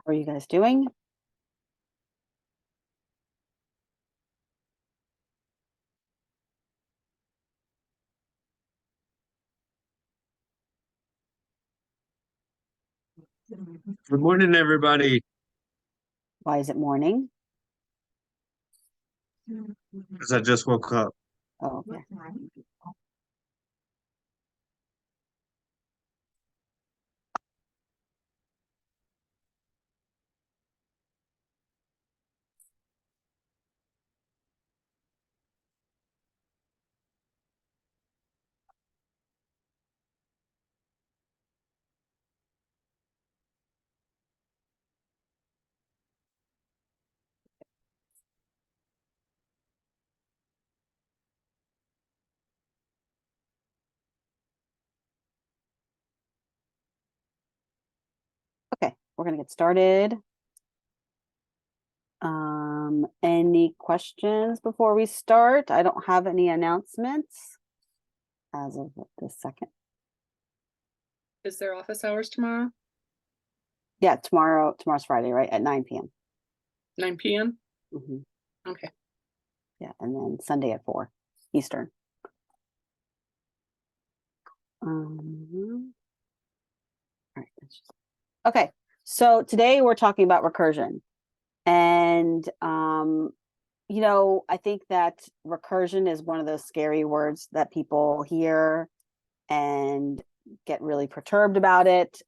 How are you guys doing? Good morning, everybody. Why is it morning? Because I just woke up. Oh, okay. Okay, we're gonna get started. Any questions before we start? I don't have any announcements as of this second. Is there office hours tomorrow? Yeah, tomorrow's Friday, right? At 9 p.m. 9 p.m.? Okay. Okay. Yeah, and then Sunday at 4 Eastern. All right. Okay, so today we're talking about recursion. And I think that recursion is one of those scary words that people hear and get really perturbed about it.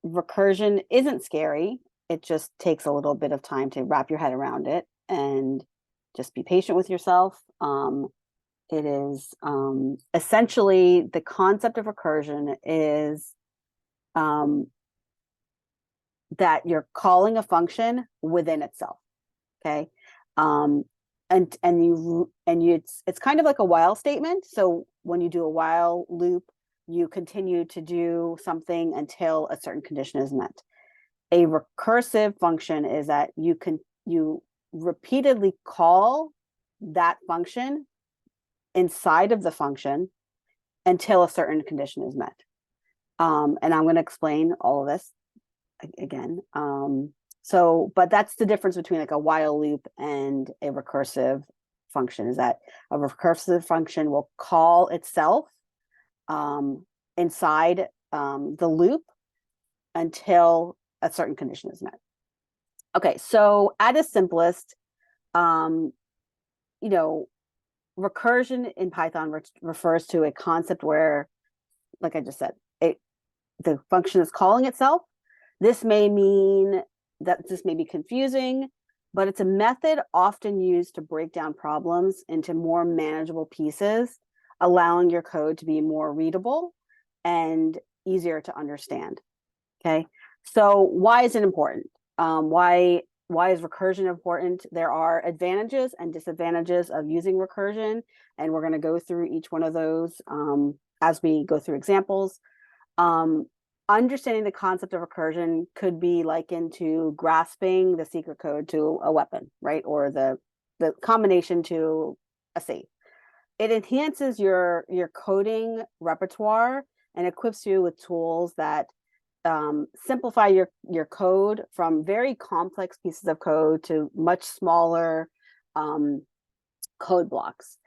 Recursion isn't scary. It just takes a little bit of time to wrap your head around it and just be patient with yourself. It is essentially the concept of recursion is that you're calling a function within itself. Okay. It's kind of like a while statement. So when you do a while loop, you continue to do something until a certain condition is met. A recursive function is that you repeatedly call that function inside of the function until a certain condition is met. And I'm going to explain all of this again. But that's the difference between like a while loop and a recursive function, is that a recursive function will call itself inside the loop until a certain condition is met. Okay, so at its simplest, recursion in Python refers to a concept where, like I just said, the function is calling itself. This may mean that this may be confusing, but it's a method often used to break down problems into more manageable pieces, allowing your code to be more readable and easier to understand. Okay, so why is it important? Why is recursion important? There are advantages and disadvantages of using recursion, and we're going to go through each one of those as we go through examples. Understanding the concept of recursion could be likened to grasping the secret code to a weapon, right? Or the combination to a safe. It enhances your coding repertoire and equips you with tools that simplify your code from very complex pieces of code to much smaller code blocks.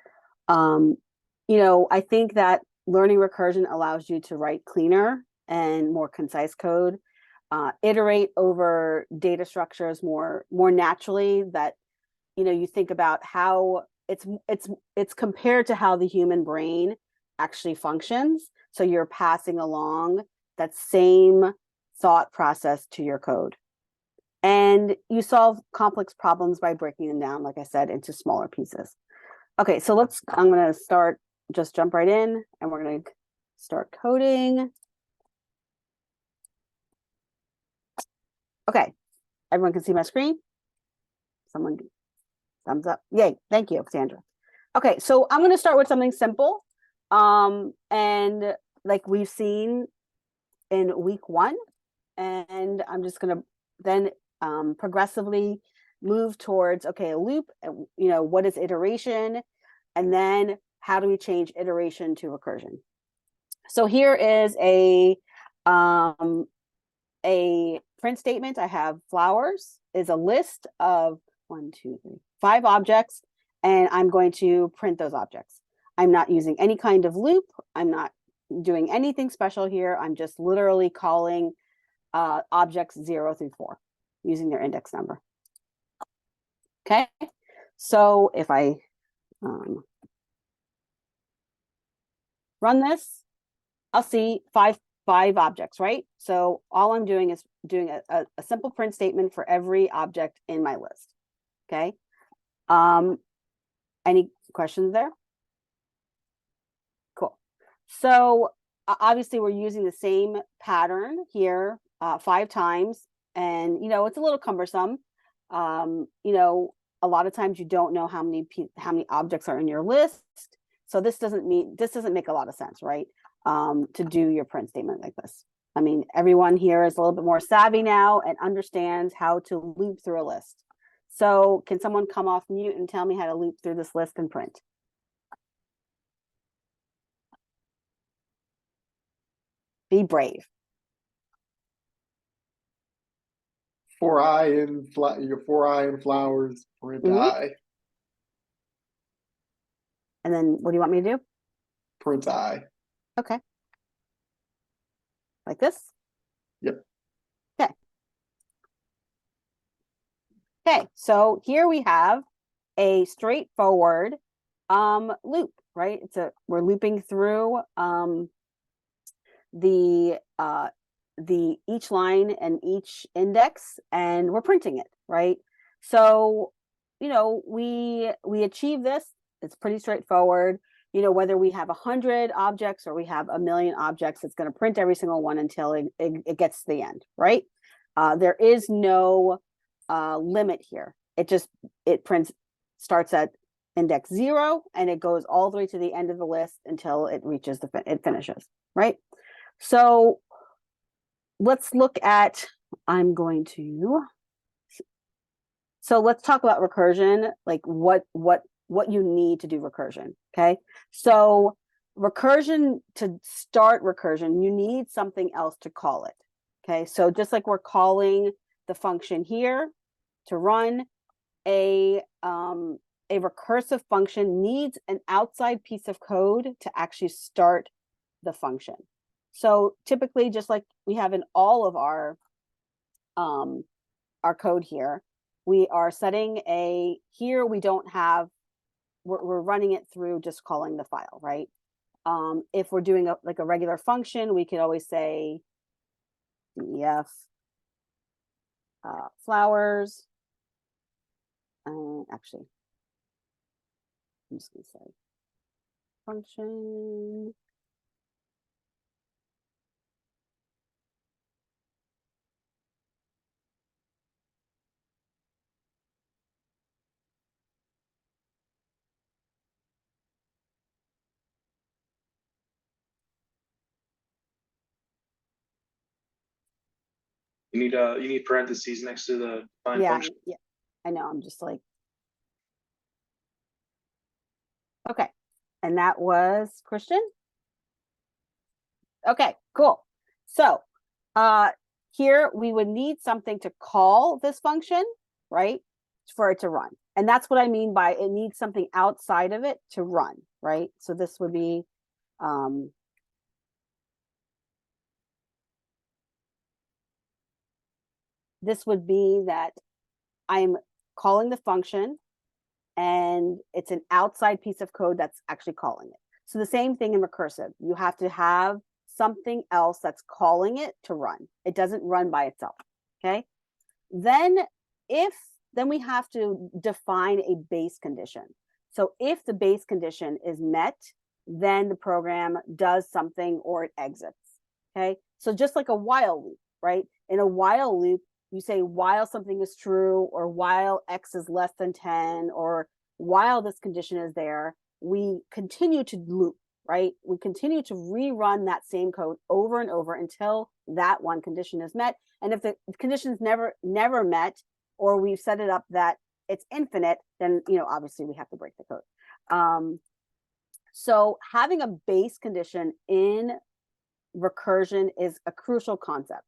I think that learning recursion allows you to write cleaner and more concise code, iterate over data structures more naturally, that you think about how it's compared to how the human brain actually functions. So you're passing along that same thought process to your code. And you solve complex problems by breaking them down, like I said, into smaller pieces. Okay, so I'm going to just jump right in, and we're going to start coding. Okay, everyone can see my screen? Someone thumbs up. Yay, thank you, Sandra. Okay, so I'm going to start with something simple. And like we've seen in week 1, and I'm just going to then progressively move towards, okay, a loop, what is iteration? And then how do we change iteration to recursion? So here is a print statement, I have flowers is a list of 1, 2, 3, 5 objects, and I'm going to print those objects. I'm not using any kind of loop. I'm not doing anything special here. I'm just literally calling objects 0 through 4 using their index number. Okay, so if I run this, I'll see five objects, right? So all I'm doing is doing a simple print statement for every object in my list. Okay. Any questions there? Cool. So obviously we're using the same pattern here 5 times, and it's a little cumbersome. A lot of times you don't know how many objects are in your list, so this doesn't make a lot of sense, right? To do your print statement like this. I mean, everyone here is a little bit more savvy now and understands how to loop through a list. So can someone come off mute and tell me how to loop through this list and print? Be brave. For I and flowers, print I. And then what do you want me to do? Print I. Okay. Like this? Yep. Okay. Okay, so here we have a straightforward loop, right? We're looping through the each line and each index, and we're printing it, right? So we achieve this. It's pretty straightforward. Whether we have 100 objects or we have 1,000,000 objects, it's going to print every single one until it gets to the end, right? There is no limit here. It starts at index 0 and it goes all the way to the end of the list until it reaches it finishes, right? So let's look at, so let's talk about recursion, like what you need to do recursion. Okay, so recursion, to start recursion, you need something else to call it. Okay, so just like we're calling the function here to run, a recursive function needs an outside piece of code to actually start the function. So typically, just like we have in all of our code here, we are setting here we don't have, we're running it through just calling the file, right? If we're doing a regular function, we could always say def flowers. Actually, I'm just gonna say function. You need parentheses next to the define function. Yeah, I know. I'm just like, okay, and that was Christian. Okay, cool. So here we would need something to call this function, right, for it to run. And that's what I mean by it needs something outside of it to run, right? So this would be that I'm calling the function and it's an outside piece of code that's actually calling it. So the same thing in recursive. You have to have something else that's calling it to run. It doesn't run by itself, okay? Then we have to define a base condition. So if the base condition is met, then the program does something or it exits, okay? So just like a while loop, right? In a while loop, you say while something is true, or while x is less than 10, or while this condition is there, we continue to loop, right? We continue to rerun that same code over and over until that one condition is met. And if the condition is never met, or we've set it up that it's infinite, then obviously we have to break the code. So having a base condition in recursion is a crucial concept.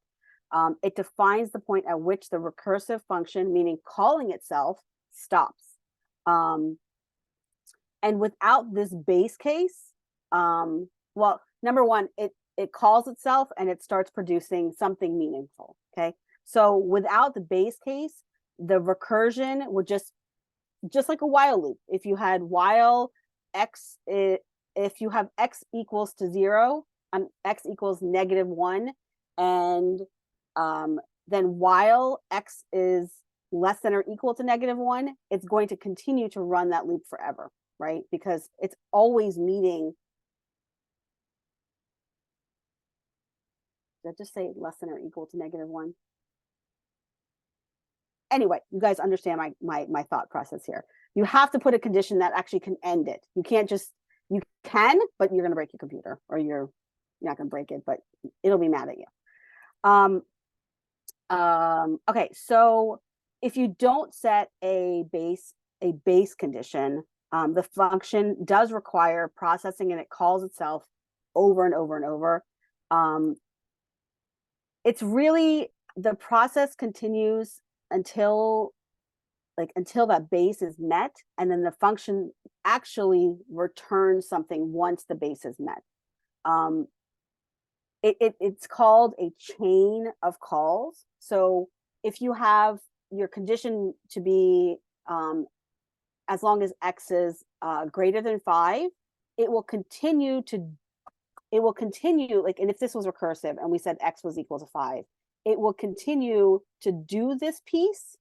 It defines the point at which the recursive function, meaning calling itself, stops. And without this base case, well, number one, it calls itself and it starts producing something meaningful. Okay. So without the base case, the recursion would just like a while loop. If you had while x, if you have x equals to 0, x equals -1, and then while x is less than or equal to -1, it's going to continue to run that loop forever, right? Because it's always meeting. Did I just say less than or equal to -1? Anyway, you guys understand my thought process here. You have to put a condition that actually can end it. You can't just, you can, but you're going to break your computer, or you're not going to break it, but it'll be mad at you. Okay, so if you don't set a base condition, the function does require processing, and it calls itself over and over and over. It's really, the process continues until that base is met, and then the function actually returns something once the base is met. It's called a chain of calls. So if you have your condition to be as long as x is greater than 5, it will continue, like, and if this was recursive and we said x was equal to 5, it will continue to do this piece,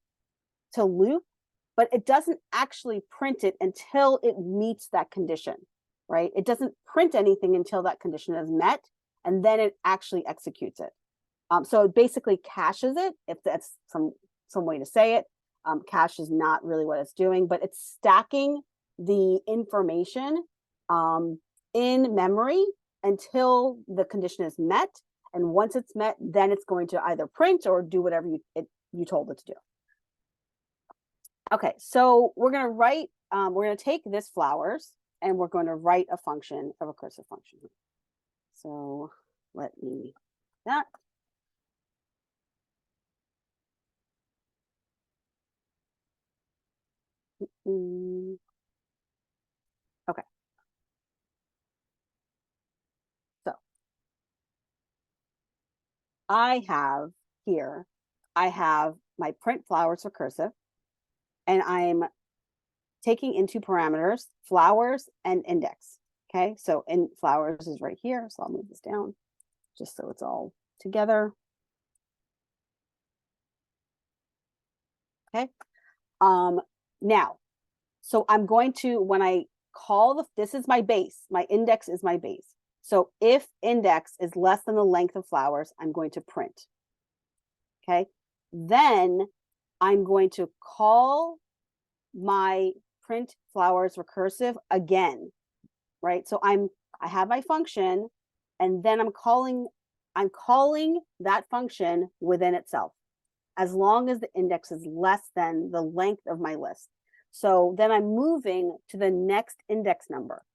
to loop, but it doesn't actually print it until it meets that condition, right? It doesn't print anything until that condition is met, and then it actually executes it. So it basically caches it, if that's some way to say it. Cache is not really what it's doing, but it's stacking the information in memory until the condition is met. And once it's met, then it's going to either print or do whatever you told it to do. Okay, so we're going to write, we're going to take this flowers, and we're going to write a function, a recursive function. So let me do that. Okay. So I have here, I have my print flowers recursive, and I'm taking into parameters flowers and index. Okay, so in flowers is right here, so I'll move this down just so it's all together. Okay. Now, so I'm going to, when I call this is my base, my index is my base. So if index is less than the length of flowers, I'm going to print. Okay. Then I'm going to call my print flowers recursive again, right? So I have my function, and then I'm calling that function within itself, as long as the index is less than the length of my list. So then I'm moving to the next index number.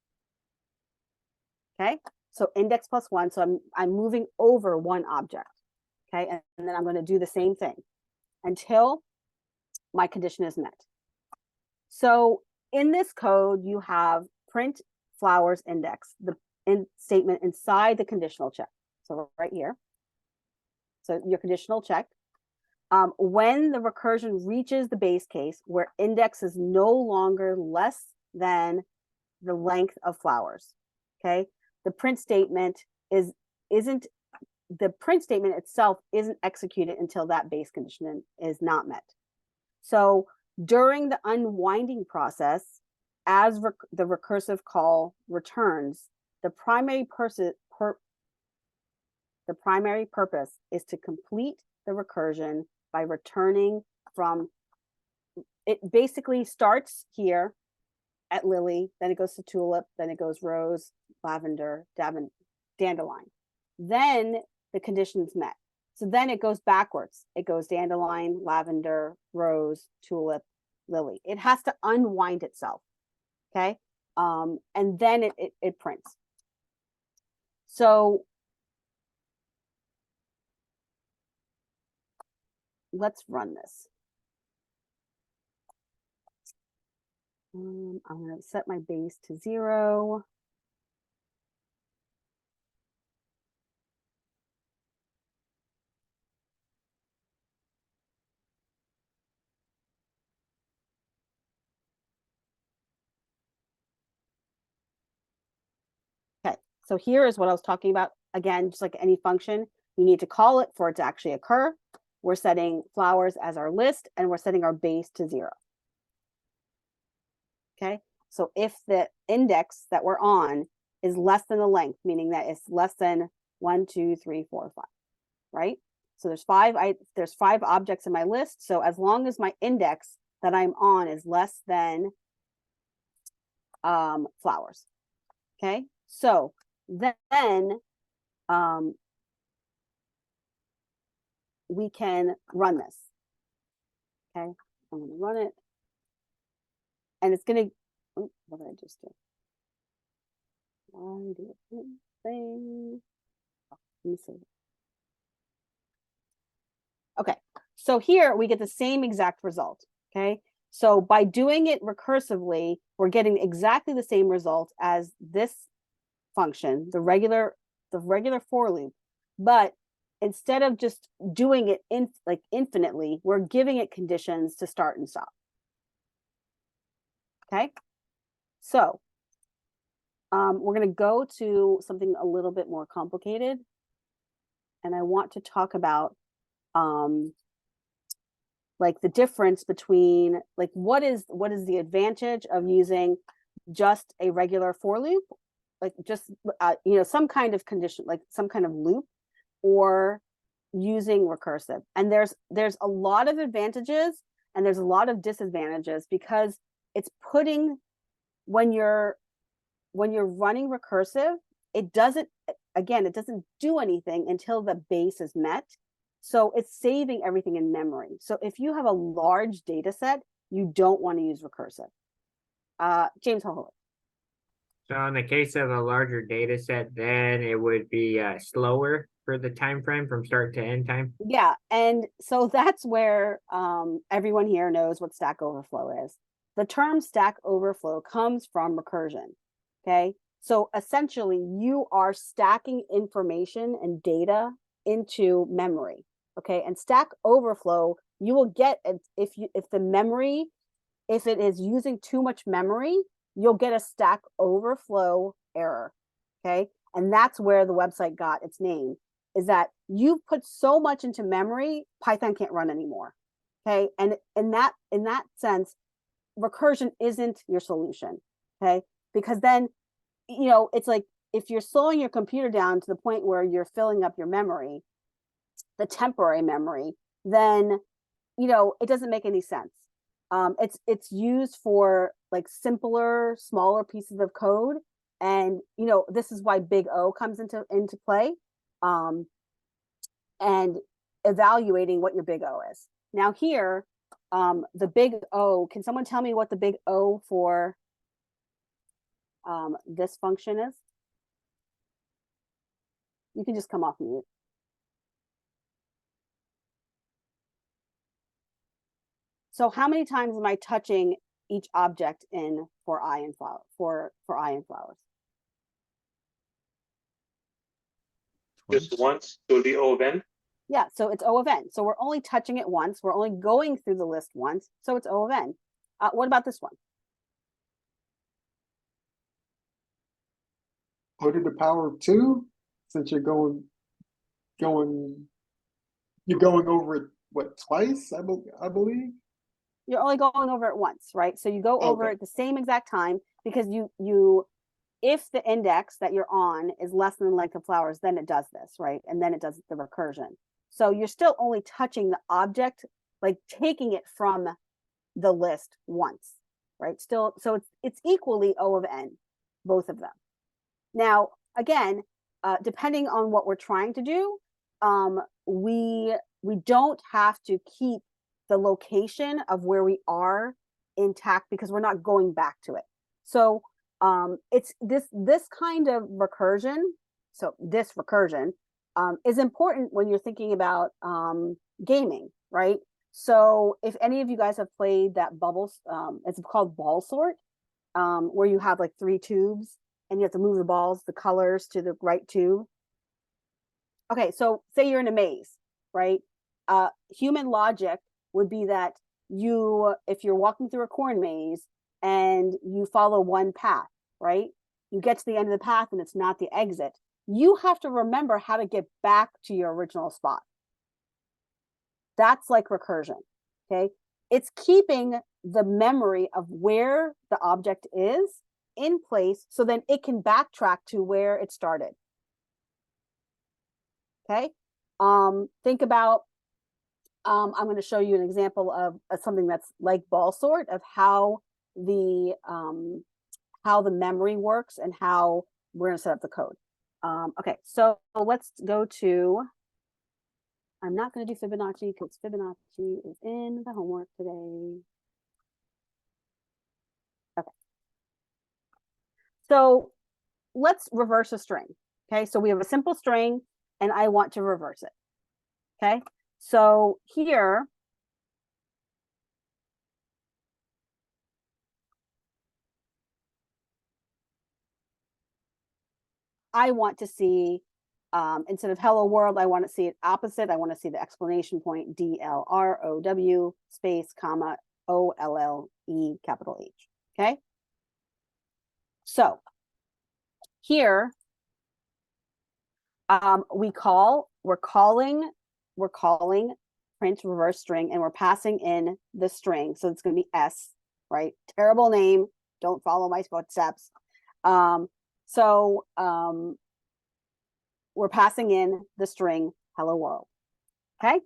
Okay, so index plus 1. So I'm moving over one object. Okay, and then I'm going to do the same thing until my condition is met. So in this code, you have print flowers index, the statement inside the conditional check. So right here. So your conditional check. When the recursion reaches the base case where index is no longer less than the length of flowers, okay, the print statement the print statement itself isn't executed until that base condition is not met. So during the unwinding process, as the recursive call returns, the primary purpose is to complete the recursion by returning from, it basically starts here at lily, then it goes to tulip, then it goes rose, lavender, dandelion. Then the condition's met. So then it goes backwards. It goes dandelion, lavender, rose, tulip, lily. It has to unwind itself. Okay. And then it prints. So let's run this. I'm going to set my base to 0. Okay, so here is what I was talking about. Again, just like any function, you need to call it for it to actually occur. We're setting flowers as our list, and we're setting our base to 0. Okay, so if the index that we're on is less than the length, meaning that it's less than 1, 2, 3, 4, 5, right? So there's 5 objects in my list. So as long as my index that I'm on is less than flowers. Okay, so then we can run this. Okay, I'm going to run it. And it's going to, oh, what did I just do? Why did it thing? Oh, let me see. Okay, so here we get the same exact result. Okay, so by doing it recursively, we're getting exactly the same result as this function, the regular for loop, but instead of just doing it infinitely, we're giving it conditions to start and stop. Okay, so we're going to go to something a little bit more complicated, and I want to talk about like the difference between like what is the advantage of using just a regular for loop, like just you know, some kind of condition, like some kind of loop, or using recursive. And there's a lot of advantages and there's a lot of disadvantages, because it's putting, when you're running recursive, it doesn't do anything until the base is met. So it's saving everything in memory. So if you have a large data set, you don't want to use recursive. James Holloway. So in the case of a larger data set, then it would be slower for the time frame from start to end time. Yeah, and so that's where everyone here knows what Stack Overflow is. The term Stack Overflow comes from recursion. Okay, so essentially you are stacking information and data into memory. Okay, and Stack Overflow, you will get, if it is using too much memory, you'll get a Stack Overflow error. Okay, and that's where the website got its name, is that you've put so much into memory, Python can't run anymore. Okay, and in that sense, recursion isn't your solution. Okay, because then, you know, it's like if you're slowing your computer down to the point where you're filling up your memory, the temporary memory, then, you know, it doesn't make any sense. It's used for like simpler, smaller pieces of code, and you know, this is why big O comes into play, and evaluating what your big O is. Now here, the big O, can someone tell me what the big O for this function is? You can just come off mute. So how many times am I touching each object in for I and flower for I and flowers? Just once, so it'll be O of N. Yeah, so it's O of N. So we're only touching it once. We're only going through the list once. So it's O of N. What about this one? O to the power of 2, since you're going over it, what, twice, I believe? You're only going over it once, right? So you go over Okay. it the same exact time, because if the index that you're on is less than the length of flowers, then it does this, right? And then it does the recursion. So you're still only touching the object, like taking it from the list once, right? Still, so it's equally O of N, both of them. Now, again, depending on what we're trying to do, we don't have to keep the location of where we are intact, because we're not going back to it. So it's this kind of recursion. So this recursion is important when you're thinking about gaming, right? So if any of you guys have played that bubbles, it's called ball sort, where you have like 3 tubes and you have to move the balls, the colors to the right tube. Okay, so say you're in a maze, right? Human logic would be that if you're walking through a corn maze and you follow one path, right? You get to the end of the path and it's not the exit. You have to remember how to get back to your original spot. That's like recursion, okay? It's keeping the memory of where the object is in place so then it can backtrack to where it started. Okay, think about, I'm going to show you an example of something that's like ball sort of how the memory works and how we're going to set up the code. Okay, so let's go to, I'm not going to do Fibonacci because Fibonacci is in the homework today. Okay, so let's reverse a string. Okay, so we have a simple string and I want to reverse it. Okay, so here, I want to see, instead of hello world, I want to see it opposite. I want to see the exclamation point DLROW space comma OLLE capital H. Okay, so here we're calling print reverse string and we're passing in the string. So it's going to be S, right? Terrible name. Don't follow my footsteps. We're passing in the string hello world. Okay.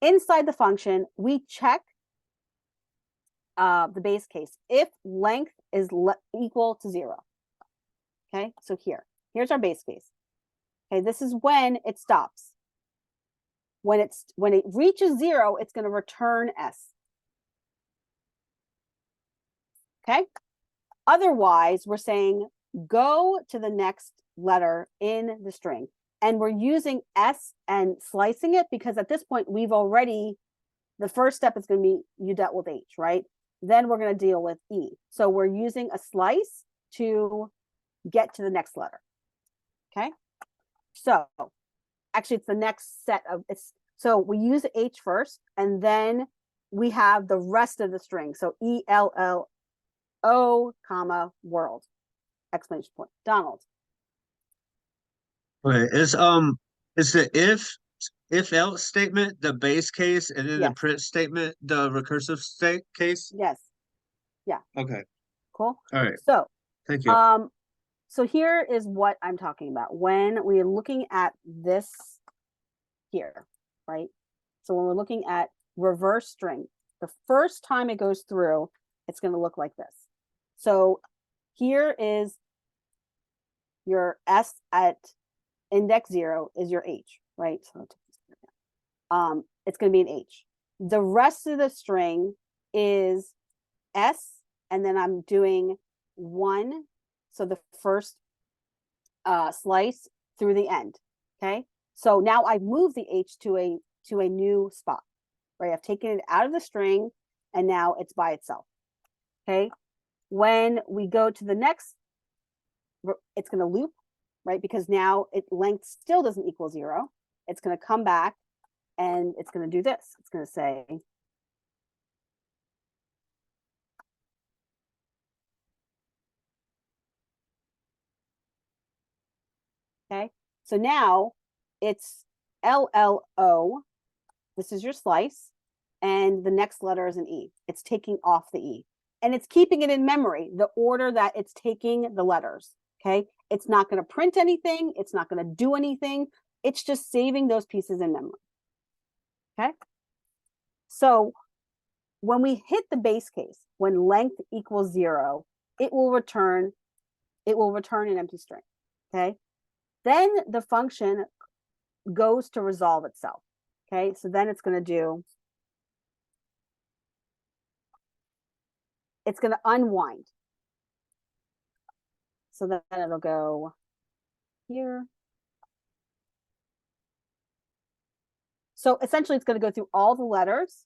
Inside the function, we check the base case if length is equal to 0. Okay, so here's our base case. Okay, this is when it stops. When it reaches 0, it's going to return S. Okay. Otherwise, we're saying go to the next letter in the string. And we're using S and slicing it because at this point, the first step is going to be you dealt with H, right? Then we're going to deal with E. So we're using a slice to get to the next letter. Okay. So actually it's the next set of so we use H first and then we have the rest of the string. So ELLO comma world exclamation point. Donald. Okay, is the if else statement the base case and then the Yes. print statement the recursive state case? Yes. Okay, Cool. all right, So thank you. so here is what I'm talking about when we are looking at this here, right? So when we're looking at reverse string, the first time it goes through, it's going to look like this. So here is your S at index 0 is your H, right? So it's going to be an H. The rest of the string is S, and then I'm doing 1. So the first slice through the end. Okay. So now I've moved the H to a new spot, right? I've taken it out of the string and now it's by itself. Okay. When we go to the next, it's going to loop, right? Because now length still doesn't equal 0. It's going to come back and it's going to do this. It's going to say, okay. So now it's LLO. This is your slice. And the next letter is an E. It's taking off the E. And it's keeping it in memory, the order that it's taking the letters. Okay. It's not going to print anything. It's not going to do anything. It's just saving those pieces in memory. Okay. So when we hit the base case, when length equals 0, it will return an empty string. Okay. Then the function goes to resolve itself. Okay. So then it's going to do, it's going to unwind. So then it'll go here. So essentially it's going to go through all the letters,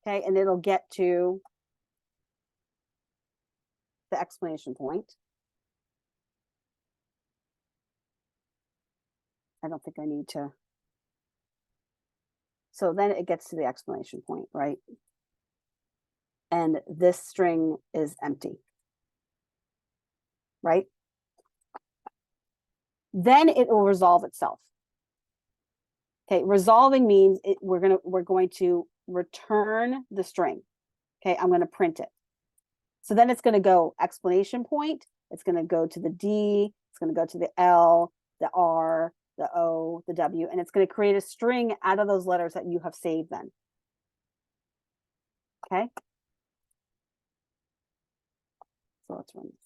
okay, and it'll get to the exclamation point. I don't think I need to. So then it gets to the exclamation point, right? And this string is empty, right? Then it will resolve itself. Okay, resolving means we're going to return the string. Okay, I'm going to print it. So then it's going to go exclamation point. It's going to go to the D. It's going to go to the L, the R, the O, the W, and it's going to create a string out of those letters that you have saved then. Okay. So let's run this.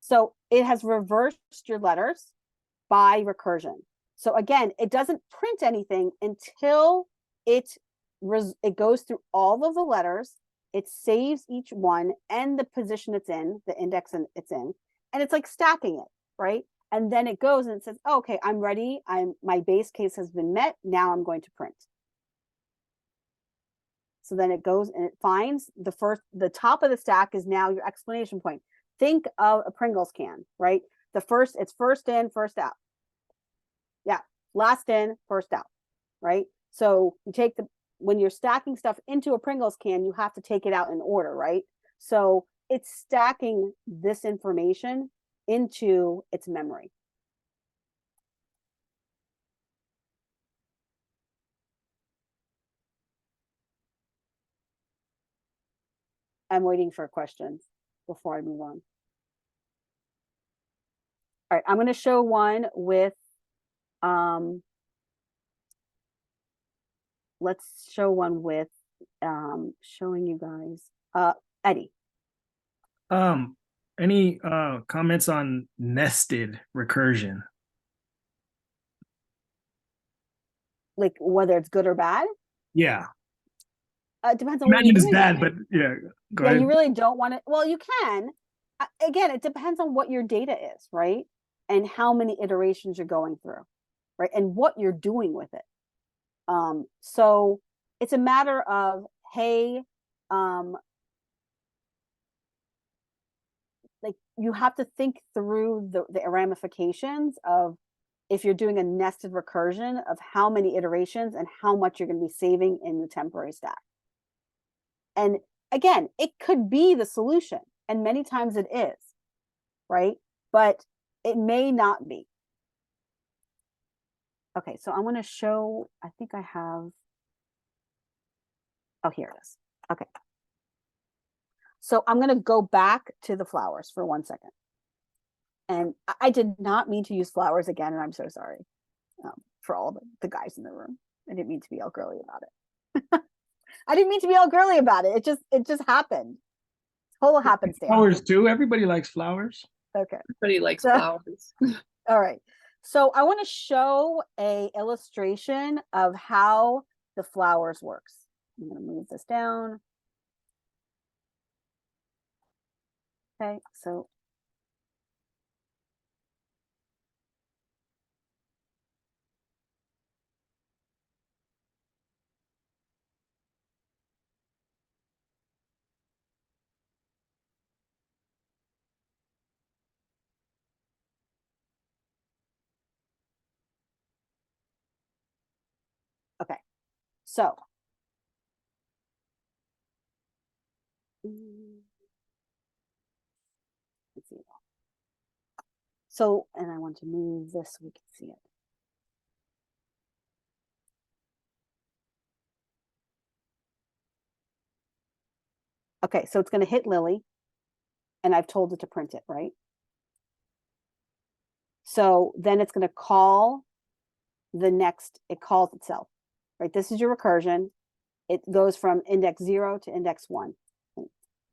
So it has reversed your letters by recursion. So again, it doesn't print anything until it goes through all of the letters, it saves each one and the position it's in, the index it's in, and it's like stacking it, right? And then it goes and it says, oh, okay, I'm ready. My base case has been met. Now I'm going to print. So then it goes and it finds the top of the stack is now your explanation point. Think of a Pringles can, right? It's first in, first out. Yeah, last in, first out, right? So you take when you're stacking stuff into a Pringles can, you have to take it out in order, right? So it's stacking this information into its memory. I'm waiting for questions before I move on. All right, I'm going to show one with, let's show one with showing you guys, Eddie. Any comments on nested recursion? Like whether it's good or bad? Yeah. It depends on what Imagine you're it's doing. bad, but yeah, go ahead. You really don't want to. Well, you can. Again, it depends on what your data is, right? And how many iterations you're going through, right? And what you're doing with it. So it's a matter of, hey, like you have to think through the ramifications of if you're doing a nested recursion of how many iterations and how much you're going to be saving in the temporary stack. And again, it could be the solution, and many times it is, right? But it may not be. Okay, so I want to show, I think I have, oh, here it is. Okay. So I'm going to go back to the flowers for 1 second. And I did not mean to use flowers again, and I'm so sorry for all the guys in the room. I didn't mean to be all girly about it. I didn't mean to be all girly about it. It just happened. Total happenstance. Flowers too. Everybody likes flowers. Okay. Everybody likes flowers. All right. So I want to show a illustration of how the flowers works. I'm going to move this down. Okay. So okay. So let's see. So, and I want to move this so we can see it. Okay, so it's going to hit Lily, and I've told it to print it, right? So then it's going to call the next, it calls itself, right? This is your recursion. It goes from index 0 to index 1. It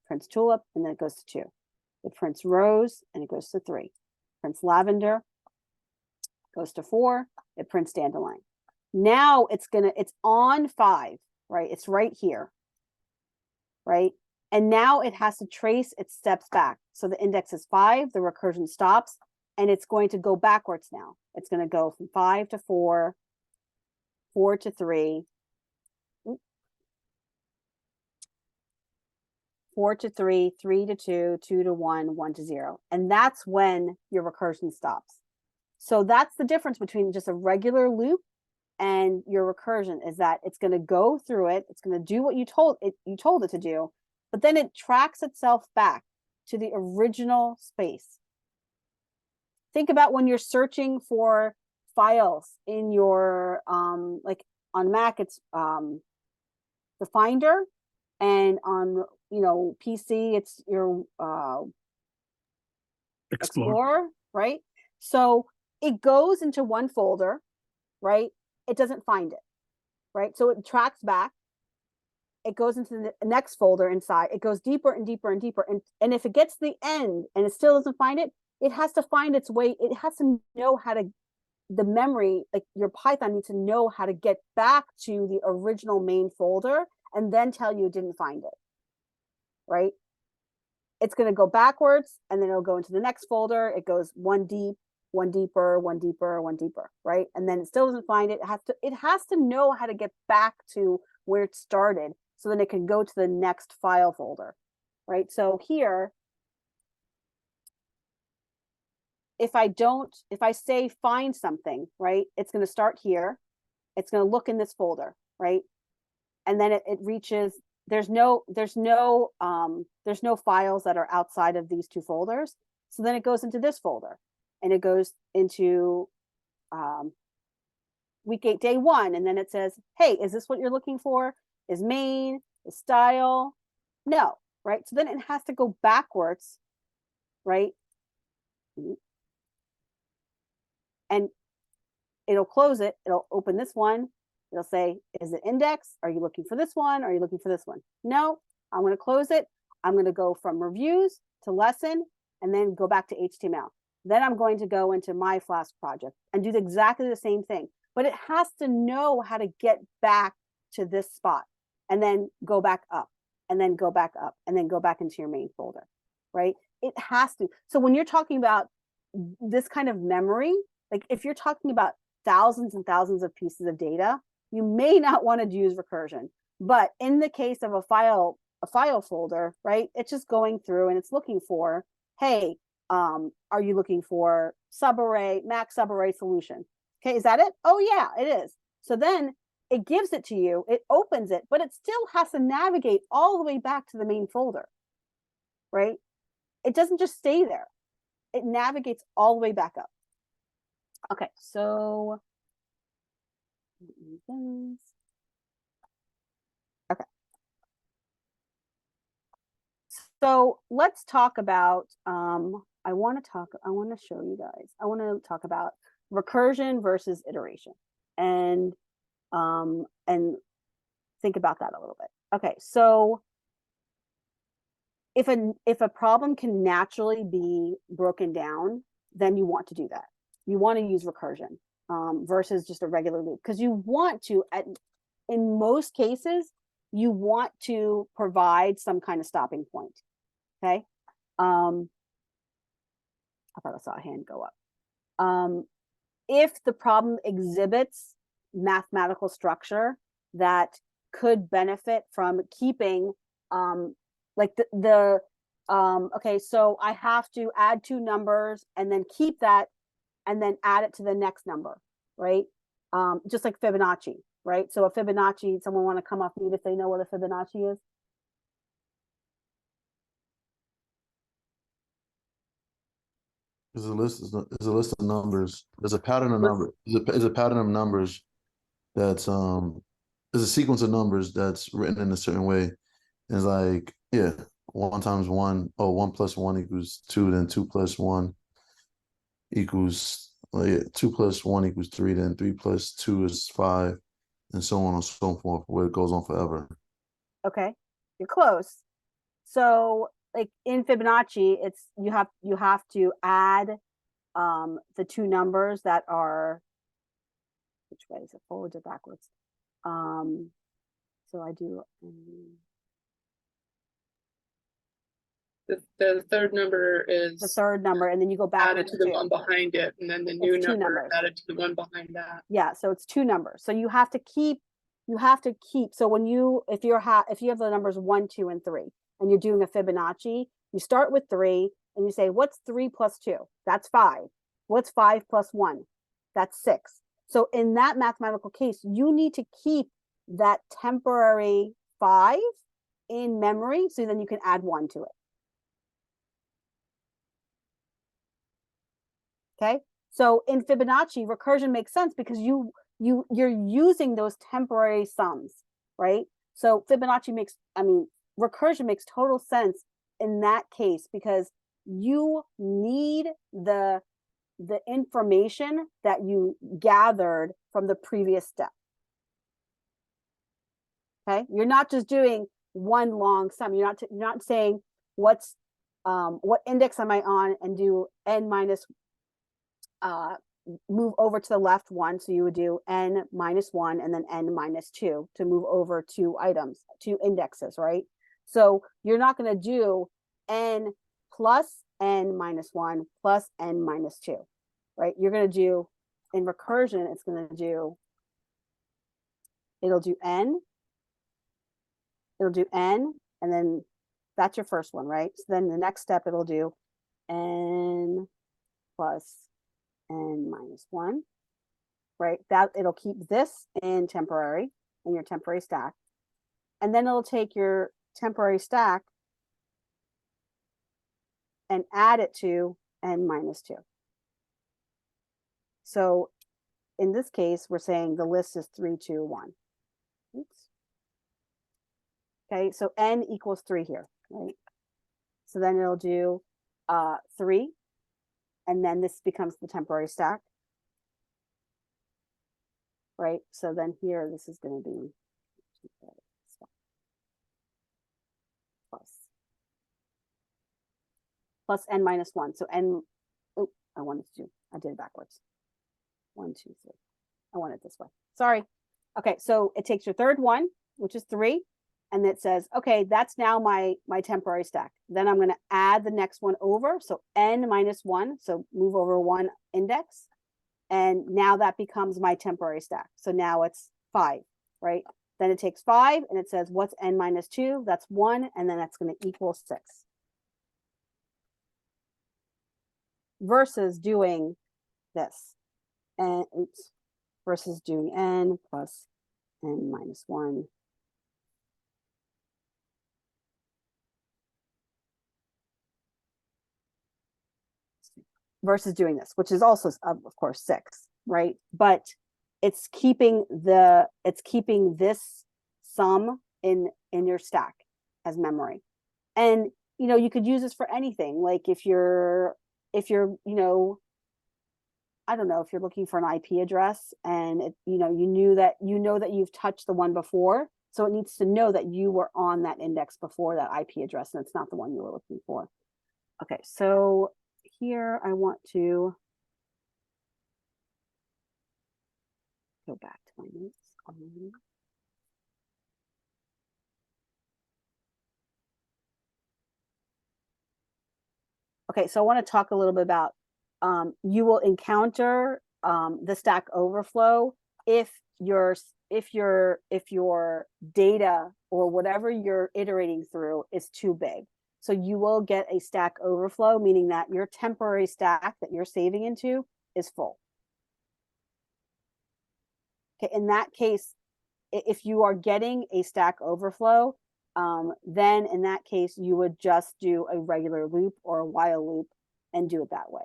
prints tulip, and then it goes to 2. It prints rose, and it goes to 3. Prints lavender, goes to 4. It prints dandelion. Now it's on 5, right? It's right here, right? And now it has to trace its steps back. So the index is 5, the recursion stops, and it's going to go backwards now. It's going to go from 5 to 4, 4 to 3, 4 to 3, 3 to 2, 2 to 1, 1 to 0. And that's when your recursion stops. So that's the difference between just a regular loop and your recursion, is that it's going to go through it. It's going to do what you told it to do, but then it tracks itself back to the original space. Think about when you're searching for files in your, like on Mac, it's the Finder, and on, PC, it's your Explorer, right? So it goes into one folder, right? It doesn't find it, right? So it tracks back. It goes into the next folder inside. It goes deeper and deeper and deeper. And if it gets to the end and it still doesn't find it, it has to find its way. It has to know how to, the memory, like your Python needs to know how to get back to the original main folder and then tell you it didn't find it, right? It's going to go backwards, and then it'll go into the next folder. It goes one deep, one deeper, one deeper, one deeper, right? And then it still doesn't find it. It has to know how to get back to where it started, so then it can go to the next file folder, right? So here, if I say find something, right, it's going to start here. It's going to look in this folder, right? And then it reaches, there's no files that are outside of these two folders. So then it goes into this folder, and it goes into week 8, day 1. And then it says, hey, is this what you're looking for? Is main, is style? No, right? So then it has to go backwards, right? And it'll close it. It'll open this one. It'll say, is it index? Are you looking for this one? Are you looking for this one? No, I'm going to close it. I'm going to go from reviews to lesson, and then go back to HTML. Then I'm going to go into my Flask project and do exactly the same thing. But it has to know how to get back to this spot, and then go back up, and then go back up, and then go back into your main folder, right? It has to. So when you're talking about this kind of memory, like if you're talking about thousands and thousands of pieces of data, you may not want to use recursion. But in the case of a file folder, right, it's just going through and it's looking for, hey, are you looking for subarray, Mac subarray solution? Okay, is that it? Oh yeah, it is. So then it gives it to you, it opens it, but it still has to navigate all the way back to the main folder, right? It doesn't just stay there. It navigates all the way back up. Okay, so okay. So let's talk about, I want to show you guys, I want to talk about recursion versus iteration, and think about that a little bit. Okay, so if a problem can naturally be broken down, then you want to do that. You want to use recursion versus just a regular loop, because you want to, in most cases, you want to provide some kind of stopping point. Okay. I thought I saw a hand go up. If the problem exhibits mathematical structure that could benefit from keeping, like okay, so I have to add 2 numbers and then keep that and then add it to the next number, right? Just like Fibonacci, right? So a Fibonacci, someone want to come off mute if they know what a Fibonacci is? It's a list. It's a list of numbers. There's a pattern of numbers. It's a pattern of numbers that's there's a sequence of numbers that's written in a certain way. And it's like, yeah, 1 times 1, 1 plus 1 equals 2, then 2 plus 1 equals 2 plus 1 equals 3, then 3 plus 2 is 5, and so on and so forth, where it goes on forever. Okay, you're close. So like in Fibonacci, it's you have to add the 2 numbers that are, which way is it, forwards or backwards? So I do The third number the is third number, and then you go added backwards to the one two. behind it, and then the new It's two number numbers. added to the one behind that. Yeah, so it's two numbers. So you have to keep, so when you, if you have the numbers 1, 2, and 3, and you're doing a Fibonacci, you start with 3, and you say, what's 3 plus 2? That's 5. What's 5 plus 1? That's 6. So in that mathematical case, you need to keep that temporary 5 in memory, so then you can add 1 to it. Okay, so in Fibonacci, recursion makes sense because you're using those temporary sums, right? So Fibonacci recursion makes total sense in that case because you need the information that you gathered from the previous step. Okay, you're not just doing one long sum. You're not saying what index am I on and do n minus move over to the left 1, so you would do n minus 1 and then n minus 2 to move over 2 items, 2 indexes, right? So you're not going to do n plus n minus 1 plus n minus 2, right? You're going to do, in recursion, it'll do n, and then that's your first one, right? So then the next step, it'll do n plus n minus 1, right? That it'll keep this in your temporary stack. And then it'll take your temporary stack and add it to n minus 2. So in this case, we're saying the list is 3, 2, 1. Oops. Okay, so n equals 3 here, right? So then it'll do 3, and then this becomes the temporary stack, right? So then here, this is going to be plus n minus 1. So n, oh, I did it backwards. 1, 2, 3. I want it this way. Sorry. Okay, so it takes your third one, which is 3, and it says, okay, that's now my temporary stack. Then I'm going to add the next one over. So n minus 1, so move over 1 index. And now that becomes my temporary stack. So now it's 5, right? Then it takes 5 and it says, what's n minus 2? That's 1, and then that's going to equal 6. Versus doing this. And oops, versus doing n plus n minus 1. Versus doing this, which is also, of course, 6, right? But it's keeping this sum in your stack as memory. And you could use this for anything. Like if you're I don't know, if you're looking for an IP address and you know that you've touched the one before, so it needs to know that you were on that index before that IP address and it's not the one you were looking for. Okay, so here I want to go back to my notes. Okay, so I want to talk a little bit about you will encounter the Stack Overflow if your data or whatever you're iterating through is too big. So you will get a Stack Overflow, meaning that your temporary stack that you're saving into is full. Okay, in that case, if you are getting a Stack Overflow, then in that case, you would just do a regular loop or a while loop and do it that way.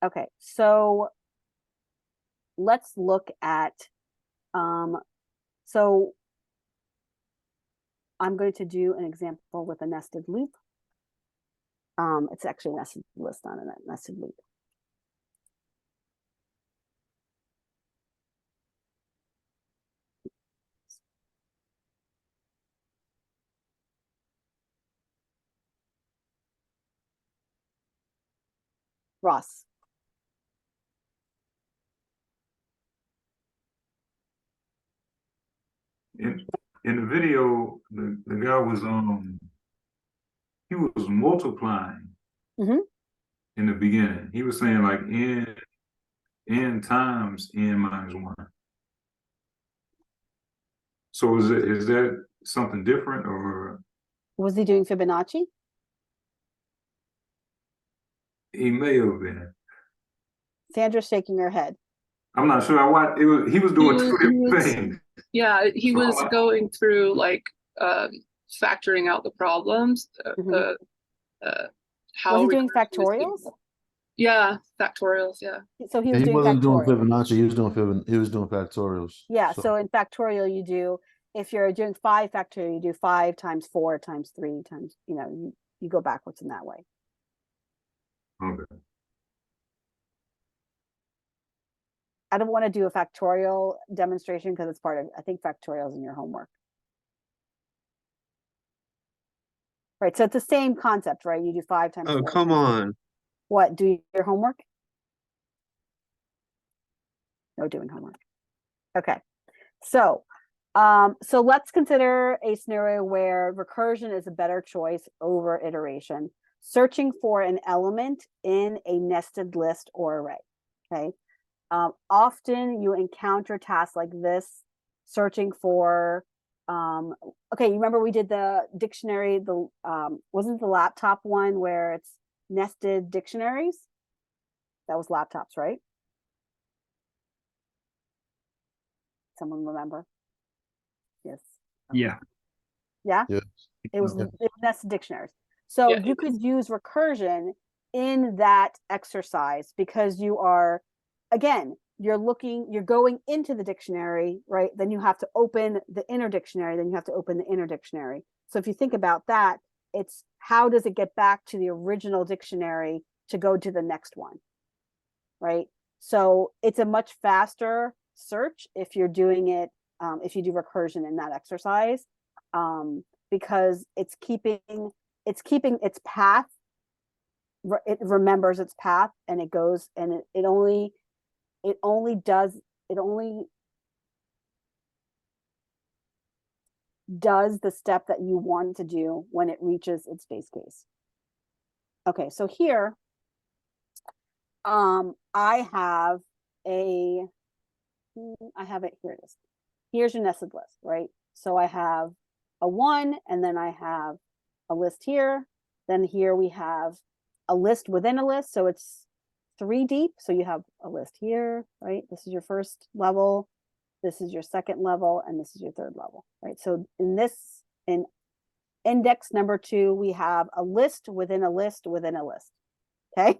Okay, so let's look at, so I'm going to do an example with a nested loop. It's actually a nested list, not a nested loop. Ross. In the video, the guy was he was multiplying Mhm. in the beginning. He was saying like n times n minus 1. So is that something different, or Was he doing Fibonacci? he may have been? Sandra's shaking her head. I'm not sure. He was doing two He different was- things. Yeah, he So was I- going through like factoring out the problems. Mhm. How Was he doing recursion is factorials? being- Yeah, factorials. Yeah. So he Yeah, was he doing wasn't doing factorial. Fibonacci. He was doing factorials. Yeah, so in factorial, you do, if you're doing 5 factorial, you do 5 times 4 times 3 times, you go backwards in that way. Okay. I don't want to do a factorial demonstration because it's part of, I think factorial is in your homework. Right, so it's the same concept, right? You do 5 times Oh, 4 come times- on. What, do your homework? No doing homework. Okay, so let's consider a scenario where recursion is a better choice over iteration, searching for an element in a nested list or array. Okay, often you encounter tasks like this, searching for. Okay, you remember we did the dictionary. The wasn't the laptop one where it's nested dictionaries? That was laptops, right? Someone remember? Yes. Yeah. Yeah. Yeah. It was Yeah. nested dictionaries. So Yeah, you it could use recursion in that exercise because you are, again, you're going into the dictionary, right? Then you have to open the inner dictionary, then you have to open the inner dictionary. So if you think about that, it's how does it get back to the original dictionary to go to the next one, right? So it's a much faster search if you're doing it, if you do recursion in that exercise, because it's keeping its path. It remembers its path and it goes, and it only does the step that you want to do when it reaches its base case. Okay, so here, I have it, here it is. Here's your nested list, right? So I have a 1, and then I have a list here. Then here we have a list within a list. So it's 3 deep. So you have a list here, right? This is your first level. This is your second level, and this is your third level, right? So in index number 2, we have a list within a list within a list. Okay.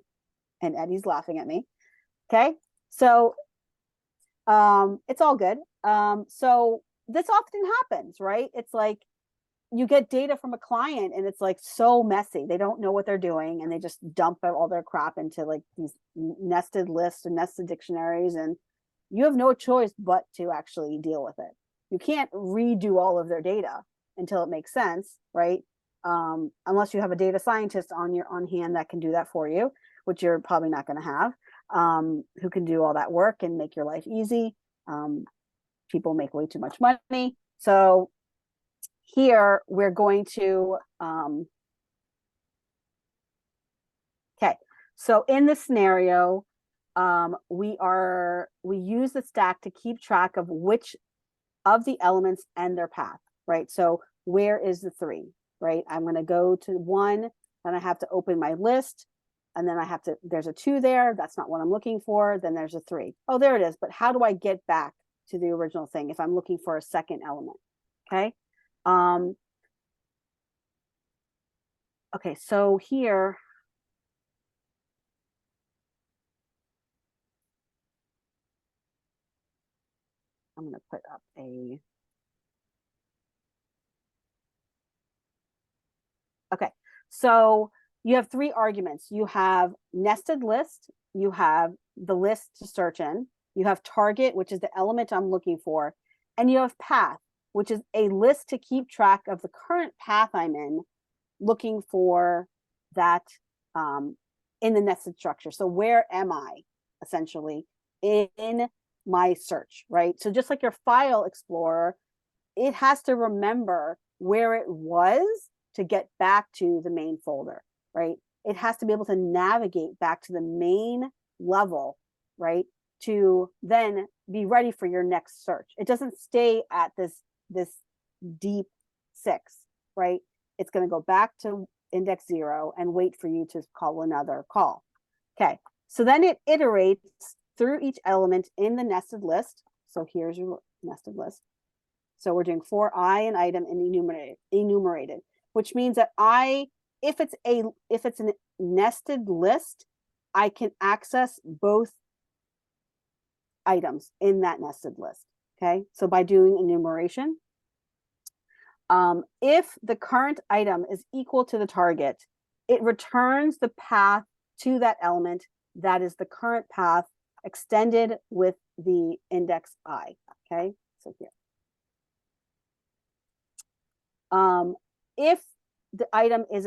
And Eddie's laughing at me. Okay. So it's all good. So this often happens, right? It's like you get data from a client and it's like so messy. They don't know what they're doing and they just dump all their crap into like these nested lists and nested dictionaries, and you have no choice but to actually deal with it. You can't redo all of their data until it makes sense, right? Unless you have a data scientist on hand that can do that for you, which you're probably not going to have, who can do all that work and make your life easy. People make way too much money. So here we're going to, okay. So in this scenario, we use the stack to keep track of which of the elements and their path, right? So where is the 3, right? I'm going to go to 1, then I have to open my list, and then there's a 2 there. That's not what I'm looking for. Then there's a 3. Oh, there it is. But how do I get back to the original thing if I'm looking for a second element? Okay. Okay, so here, I'm going to put up a, okay, so you have 3 arguments. You have nested list, you have the list to search in, you have target, which is the element I'm looking for, and you have path, which is a list to keep track of the current path I'm in, looking for that in the nested structure. So where am I essentially in my search, right? So just like your file explorer, it has to remember where it was to get back to the main folder, right? It has to be able to navigate back to the main level, right? To then be ready for your next search. It doesn't stay at this deep 6, right? It's going to go back to index 0 and wait for you to call another call. Okay, so then it iterates through each element in the nested list. So here's your nested list. So we're doing for I an item and enumerated, which means that if it's a nested list, I can access both items in that nested list. Okay, so by doing enumeration, if the current item is equal to the target, it returns the path to that element that is the current path extended with the index I. Okay, so here. If the item is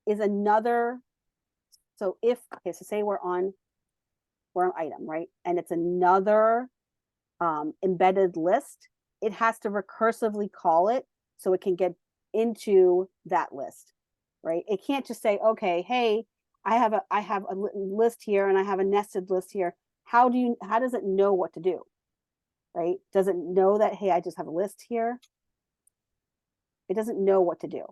another, so if, okay, so say we're on item, right? And it's another embedded list, it has to recursively call it so it can get into that list, right? It can't just say, okay, hey, I have a list here and I have a nested list here. How does it know what to do, right? Does it know that, hey, I just have a list here? It doesn't know what to do.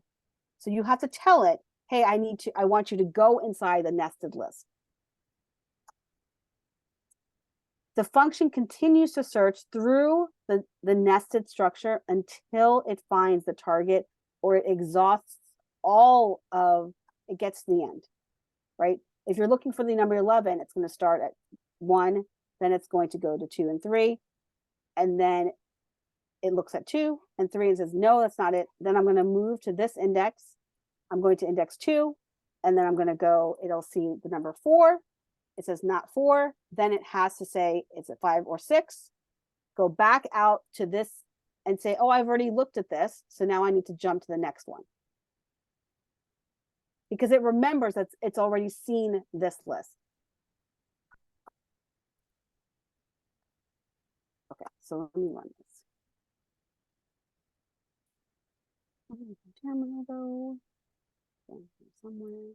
So you have to tell it, hey, I want you to go inside the nested list. The function continues to search through the nested structure until it finds the target or it exhausts it gets to the end, right? If you're looking for the number 11, it's going to start at 1, then it's going to go to 2 and 3, and then it looks at 2 and 3 and says, no, that's not it. Then I'm going to move to this index. I'm going to index 2, and then I'm going to go, it'll see the number 4. It says not 4. Then it has to say it's at 5 or 6. Go back out to this and say, oh, I've already looked at this. So now I need to jump to the next one. Because it remembers that it's already seen this list. Okay, so let me run this. Terminal though. Somewhere.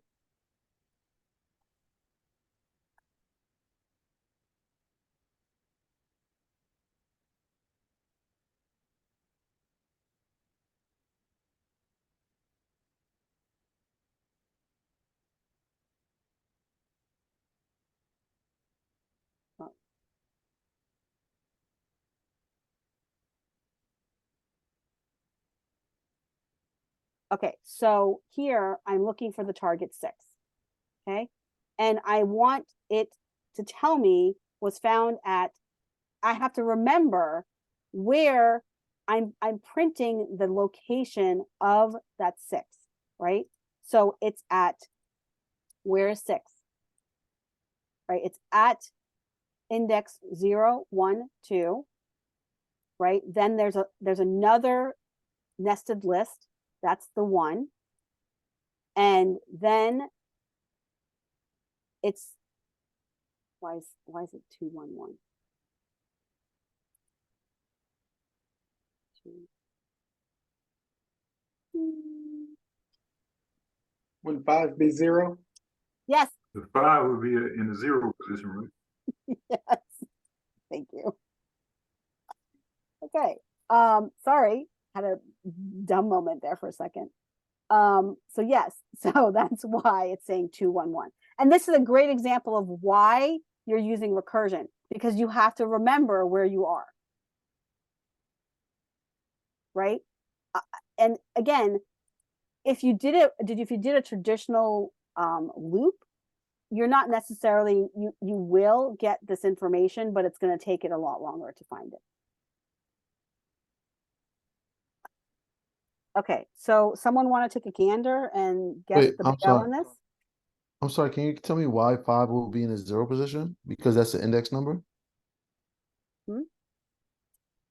Okay, so here I'm looking for the target 6. Okay, and I want it to tell me was found at, I have to remember where I'm printing the location of that 6, right? So it's at, where is 6? Right, it's at index 0, 1, 2, right? Then there's another nested list, that's the 1. And then it's, why is it 2, 1, 1? 2. Would 5 be 0? Yes. The 5 would be in the 0 position, right? Yes. Thank you. Okay. Sorry, had a dumb moment there for a second. So yes, so that's why it's saying 2, 1, 1. And this is a great example of why you're using recursion, because you have to remember where you are. Right? And again, if you did a traditional loop, you're not necessarily, you will get this information, but it's going to take it a lot longer to find it. Okay, so someone want to take a gander and guess Wait, the I'm big L sorry. on this? I'm sorry, can you tell me why 5 will be in the 0 position? Because that's the index number? Hmm?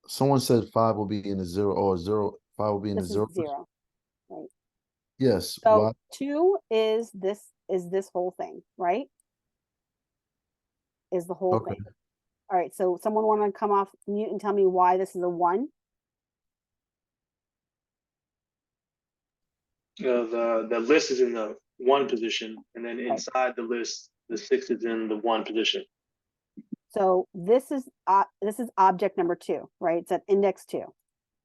Someone said 5 will be in the 0 or 0, 5 will be in the This is 0. 0, right? Yes, So why? 2 is this whole thing, right? Is the whole Okay. thing. All right, so someone want to come off mute and tell me why this is a 1? the list is in the 1 position, and then Right. inside the list, the 6 is in the 1 position. So this is object number 2, right? It's at index 2.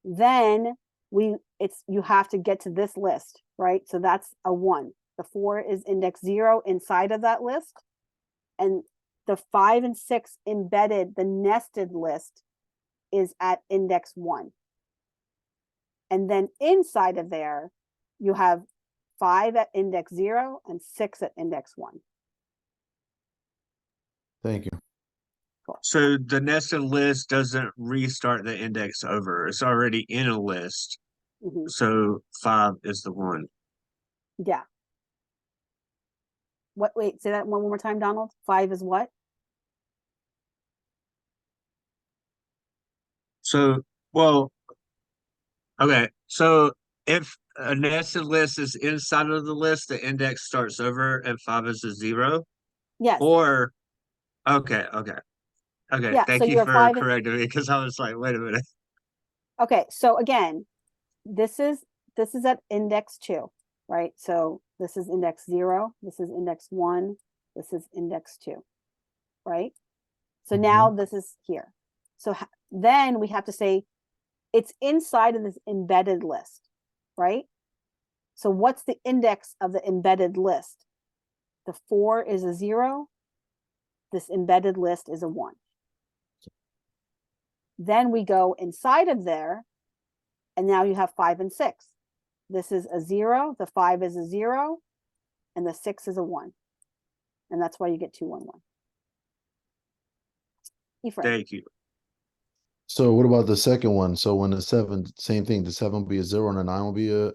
Then you have to get to this list, right? So that's a 1. The 4 is index 0 inside of that list. And the 5 and 6 embedded, the nested list is at index 1. And then inside of there, you have 5 at index 0 and 6 at index 1. Thank you. So the nested list doesn't restart the index over. It's already in a list. Mhm. So 5 is the one. Yeah. Wait, say that one more time, Donald. 5 is what? So, well, okay. So if a nested list is inside of the list, the index starts over and 5 is a 0. Yes. Or, okay. Okay. Yeah, Thank so you you're for 5 and, correcting me because I was like, wait a minute. okay, so again, this is at index 2, right? So this is index 0, this is index 1, this is index 2, right? So now this is here. So then we have to say it's inside of this embedded list, right? So what's the index of the embedded list? The 4 is a 0. This embedded list is a 1. Then we go inside of there, and now you have 5 and 6. This is a 0, the 5 is a 0, and the 6 is a 1. And that's why you get 2, 1, 1. Ephraim. Thank you. So what about the second one? So when the 7, same thing, the 7 will be a 0 and the 9 will be a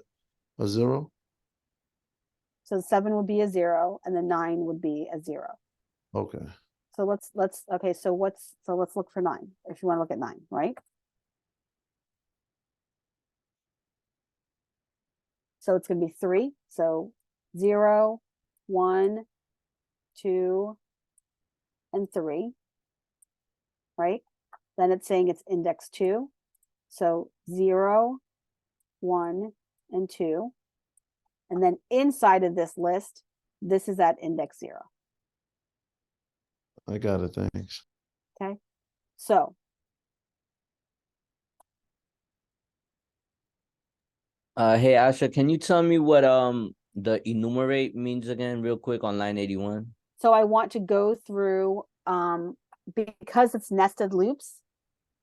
0? So the 7 would be a 0, and the 9 would be a 0. Okay. So let's okay, so let's look for 9, if you want to look at 9, right? So it's gonna be 3. So 0, 1, 2, and 3, right? Then it's saying it's index 2. So 0, 1, and 2. And then inside of this list, this is at index 0. I got it. Thanks. Okay. So Hey Asha, can you tell me what the enumerate means again real quick on line 81? so I want to go through because it's nested loops,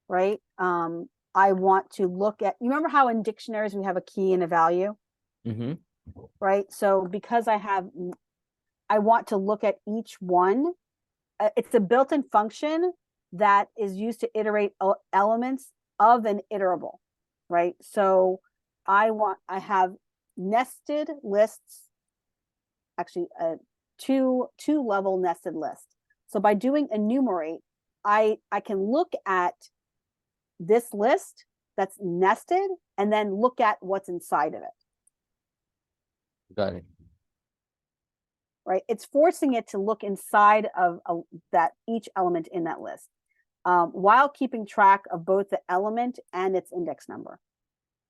right? I want to look at, you remember how in dictionaries we have a key and a value? Mm-hmm. Right? So because I want to look at each one. It's a built-in function that is used to iterate elements of an iterable, right? So I have nested lists, actually a two level nested list. So by doing enumerate, I can look at this list that's nested and then look at what's inside of it. Got it. Right? It's forcing it to look inside of that each element in that list, while keeping track of both the element and its index number.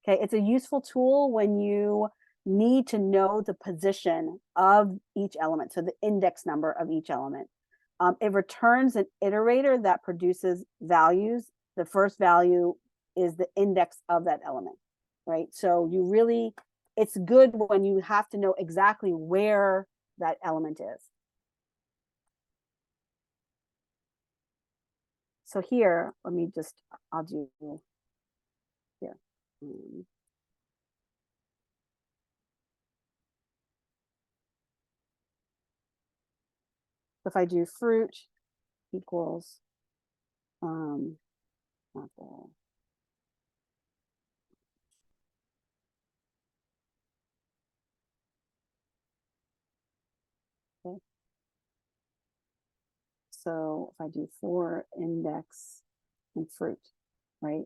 Okay, it's a useful tool when you need to know the position of each element, so the index number of each element. It returns an iterator that produces values. The first value is the index of that element, right? So it's good when you have to know exactly where that element is. So here, I'll do here. If I do fruit equals, apple. Okay. So if I do for index and fruit, right?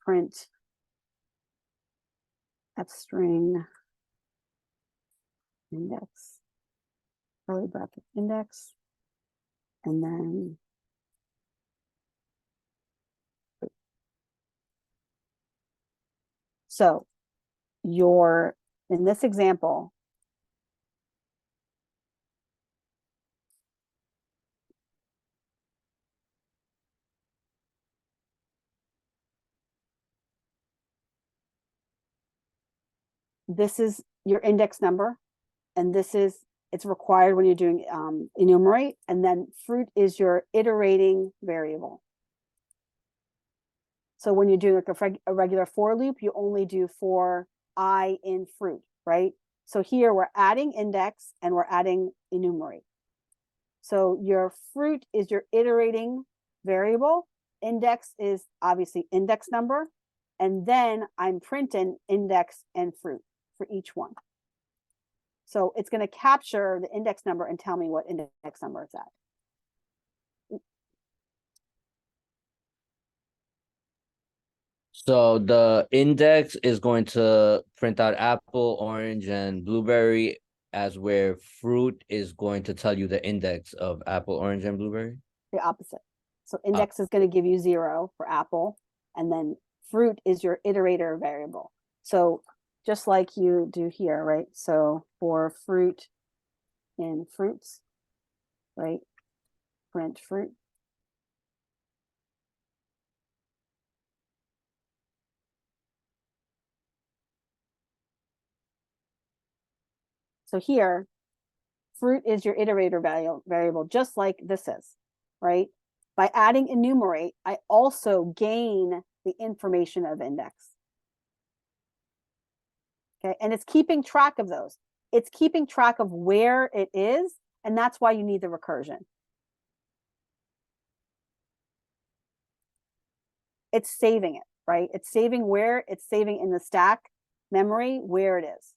Print F string index, curly bracket index, and then so in this example, this is your index number, and it's required when you're doing enumerate, and then fruit is your iterating variable. So when you do like a regular for loop, you only do for I in fruit, right? So here we're adding index and we're adding enumerate. So your fruit is your iterating variable. Index is obviously index number. And then I'm printing index and fruit for each one. So it's going to capture the index number and tell me what index number it's at. So the index is going to print out apple, orange, and blueberry, as where fruit is going to tell you the index of apple, orange, and blueberry? The opposite. So index is going to give you 0 for apple, and then fruit is your iterator variable. So just like you do here, right? So for fruit in fruits, right? Print fruit. So here, fruit is your iterator variable, just like this is, right? By adding enumerate, I also gain the information of index. Okay, and it's keeping track of those. It's keeping track of where it is, and that's why you need the recursion. It's saving it, right? It's saving where it's saving in the stack memory where it is.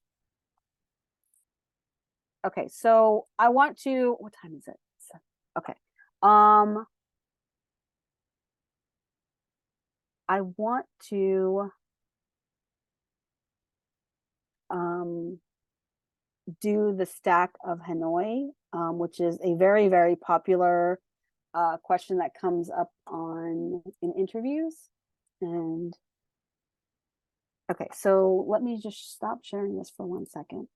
Okay, so I want to, what time is it? Okay. I want to do the stack of Hanoi, which is a very, very popular question that comes up in interviews. And okay, so let me just stop sharing this for 1 second.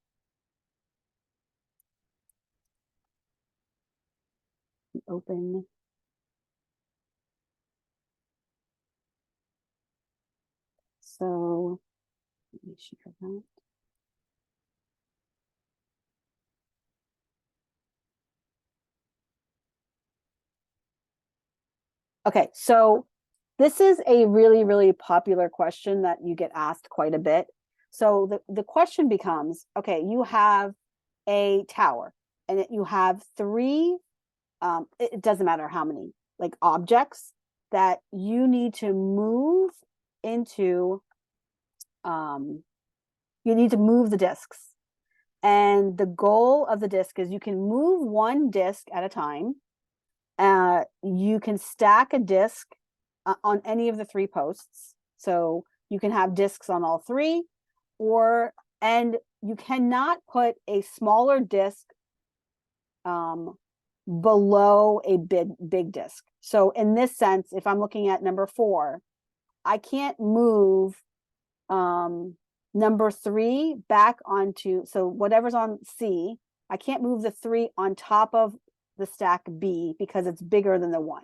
Open. So let me share that. Okay, so this is a really, really popular question that you get asked quite a bit. So the question becomes, okay, you have a tower and you have 3, it doesn't matter how many, like objects that you need to move into, you need to move the disks. And the goal of the disk is you can move 1 disk at a time. You can stack a disk on any of the 3 posts. So you can have disks on all 3, and you cannot put a smaller disk below a big disk. So in this sense, if I'm looking at number 4, I can't move number 3 back onto, so whatever's on C, I can't move the 3 on top of the stack B because it's bigger than the 1.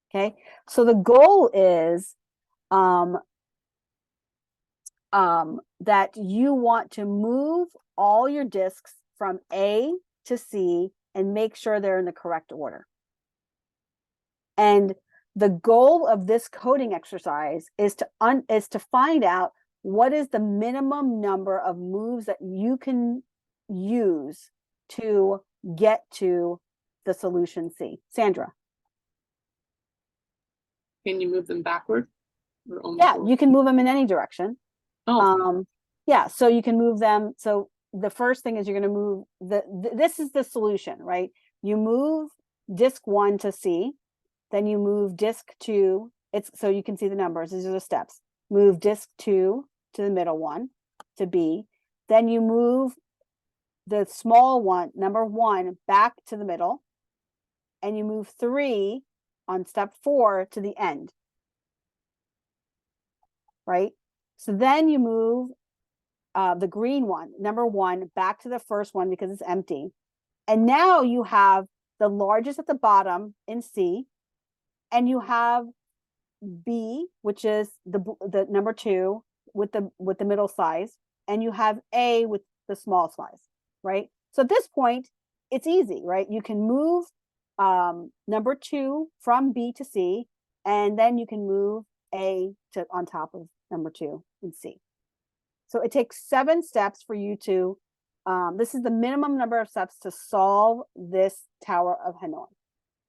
Okay, so the goal is that you want to move all your disks from A to C and make sure they're in the correct order. And the goal of this coding exercise is to find out what is the minimum number of moves that you can use to get to the solution C. Sandra. Can you move them backward? Or only Yeah, forward? you can move them in any direction. Oh, Yeah, so you can move them. So the first thing is you're going to move this is the solution, right? You move disk 1 to C, then you move disk 2. So you can see the numbers. These are the steps. Move disk 2 to the middle one, to B. Then you move the small one, number 1, back to the middle. And you move 3 on step 4 to the end. Right? So then you move the green one, number 1, back to the first one because it's empty. And now you have the largest at the bottom in C, and you have B, which is the number 2 with the middle size, and you have A with the small size, right? So at this point, it's easy, right? You can move number 2 from B to C, and then you can move A to on top of number 2 in C. So it takes 7 steps for you to, this is the minimum number of steps to solve this Tower of Hanoi.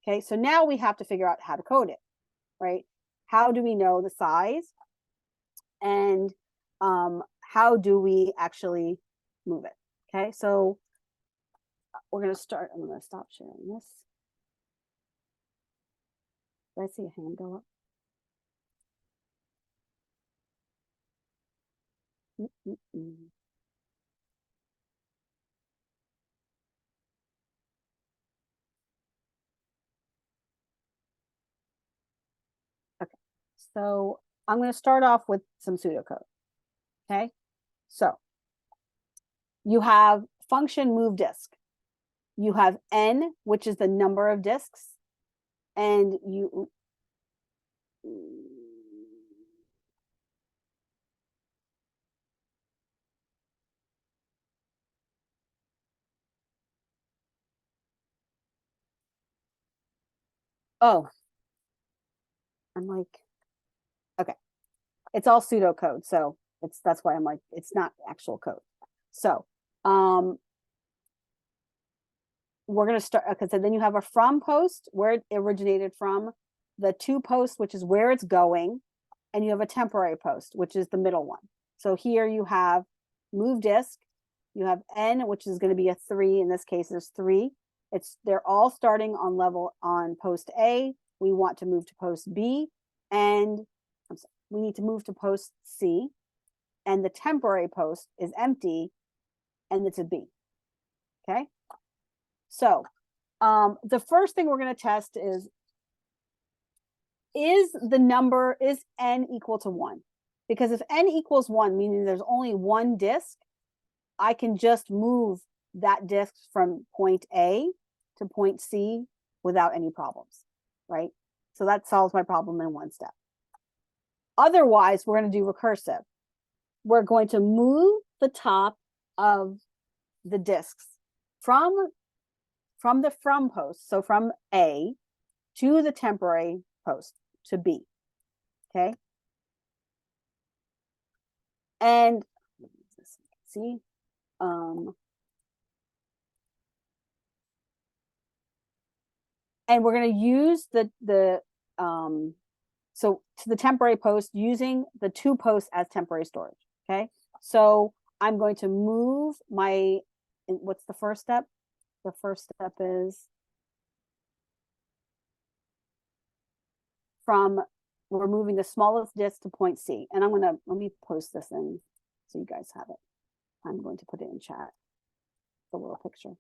Okay, so now we have to figure out how to code it, right? How do we know the size? And how do we actually move it? Okay, so we're going to start, I'm going to stop sharing this. Did I see a hand go up? Okay, so I'm going to start off with some pseudocode. Okay, so you have function move disk. You have n, which is the number of disks, and you oh, I'm like, okay, it's all pseudocode, so that's why I'm like, it's not actual code. So we're going to start, okay, so then you have a from post where it originated from, the to post, which is where it's going, and you have a temporary post, which is the middle one. So here you have move disk, you have n, which is going to be a 3. In this case, there's 3. They're all starting on level on post A. We want to move to post B, and we need to move to post C, and the temporary post is empty, and it's a B. Okay. So the first thing we're going to test is n equal to 1? Because if n equals 1, meaning there's only one disk, I can just move that disk from point A to point C without any problems, right? So that solves my problem in 1 step. Otherwise, we're going to do recursive. We're going to move the top of the disks from the from post, so from A to the temporary post, to B, okay? And see, and we're going to use so to the temporary post using the to posts as temporary storage, okay? So I'm going to move my, what's the first step? The first step is from removing the smallest disk to point C. And let me post this in so you guys have it. I'm going to put it in chat, the little picture.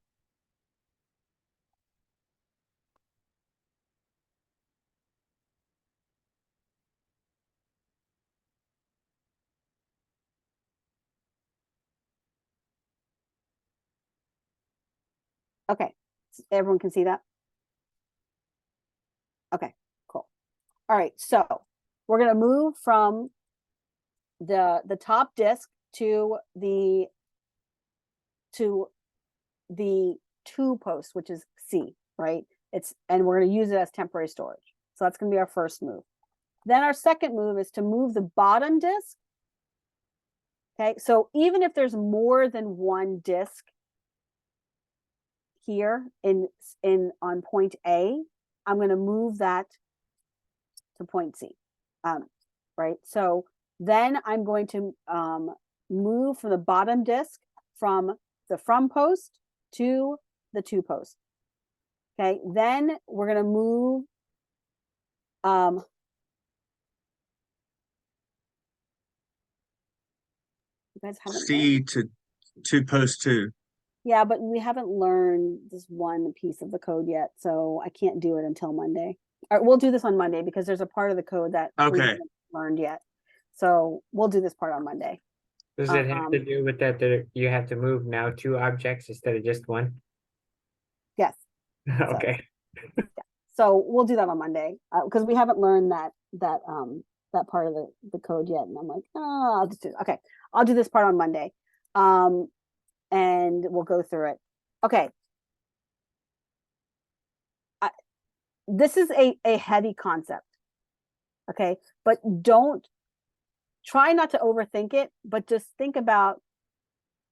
Okay, everyone can see that? Okay, cool. All right, so we're going to move from the top disk to the to post, which is C, right? And we're going to use it as temporary storage. So that's going to be our first move. Then our second move is to move the bottom disk. Okay, so even if there's more than one disk here on point A, I'm going to move that to point C, right? So then I'm going to move from the bottom disk from the from post to the to post. Okay, then we're going to move guys haven't C learned. to post to. Yeah, but we haven't learned this one piece of the code yet, so I can't do it until Monday. Or we'll do this on Monday because there's a part of the code that we Okay. haven't learned yet. So we'll do this part on Monday. Does it have to do with that you have to move now 2 objects instead of just one? Yes. Okay. So we'll do that on Monday because we haven't learned that part of the code yet. And I'm like, oh, I'll just do it. Okay, I'll do this part on Monday. And we'll go through it. Okay. This is a heavy concept. Okay, but try not to overthink it, but just think about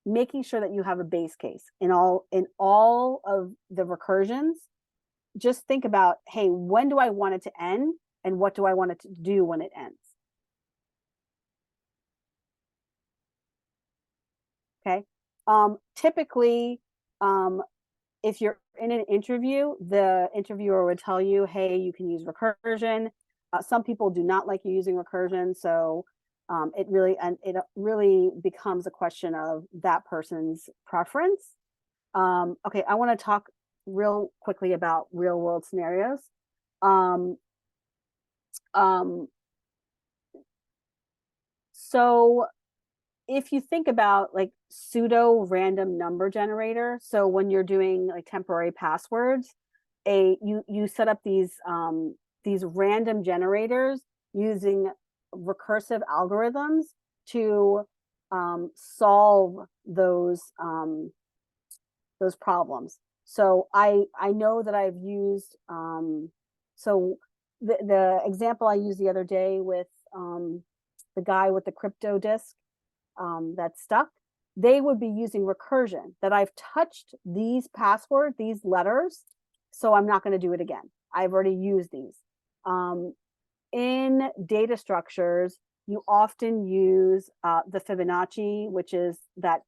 making sure that you have a base case in all of the recursions. Just think about, hey, when do I want it to end and what do I want it to do when it ends? Okay. Typically, if you're in an interview, the interviewer would tell you, hey, you can use recursion. Some people do not like you using recursion. So it really becomes a question of that person's preference. Okay, I want to talk real quickly about real world scenarios. So if you think about like pseudo random number generator, so when you're doing like temporary passwords, you set up these random generators using recursive algorithms to solve those problems. So I know that I've used so the example I used the other day with the guy with the crypto disk that's stuck, they would be using recursion, that I've touched these letters, so I'm not going to do it again. I've already used these. In data structures, you often use the Fibonacci, which is that,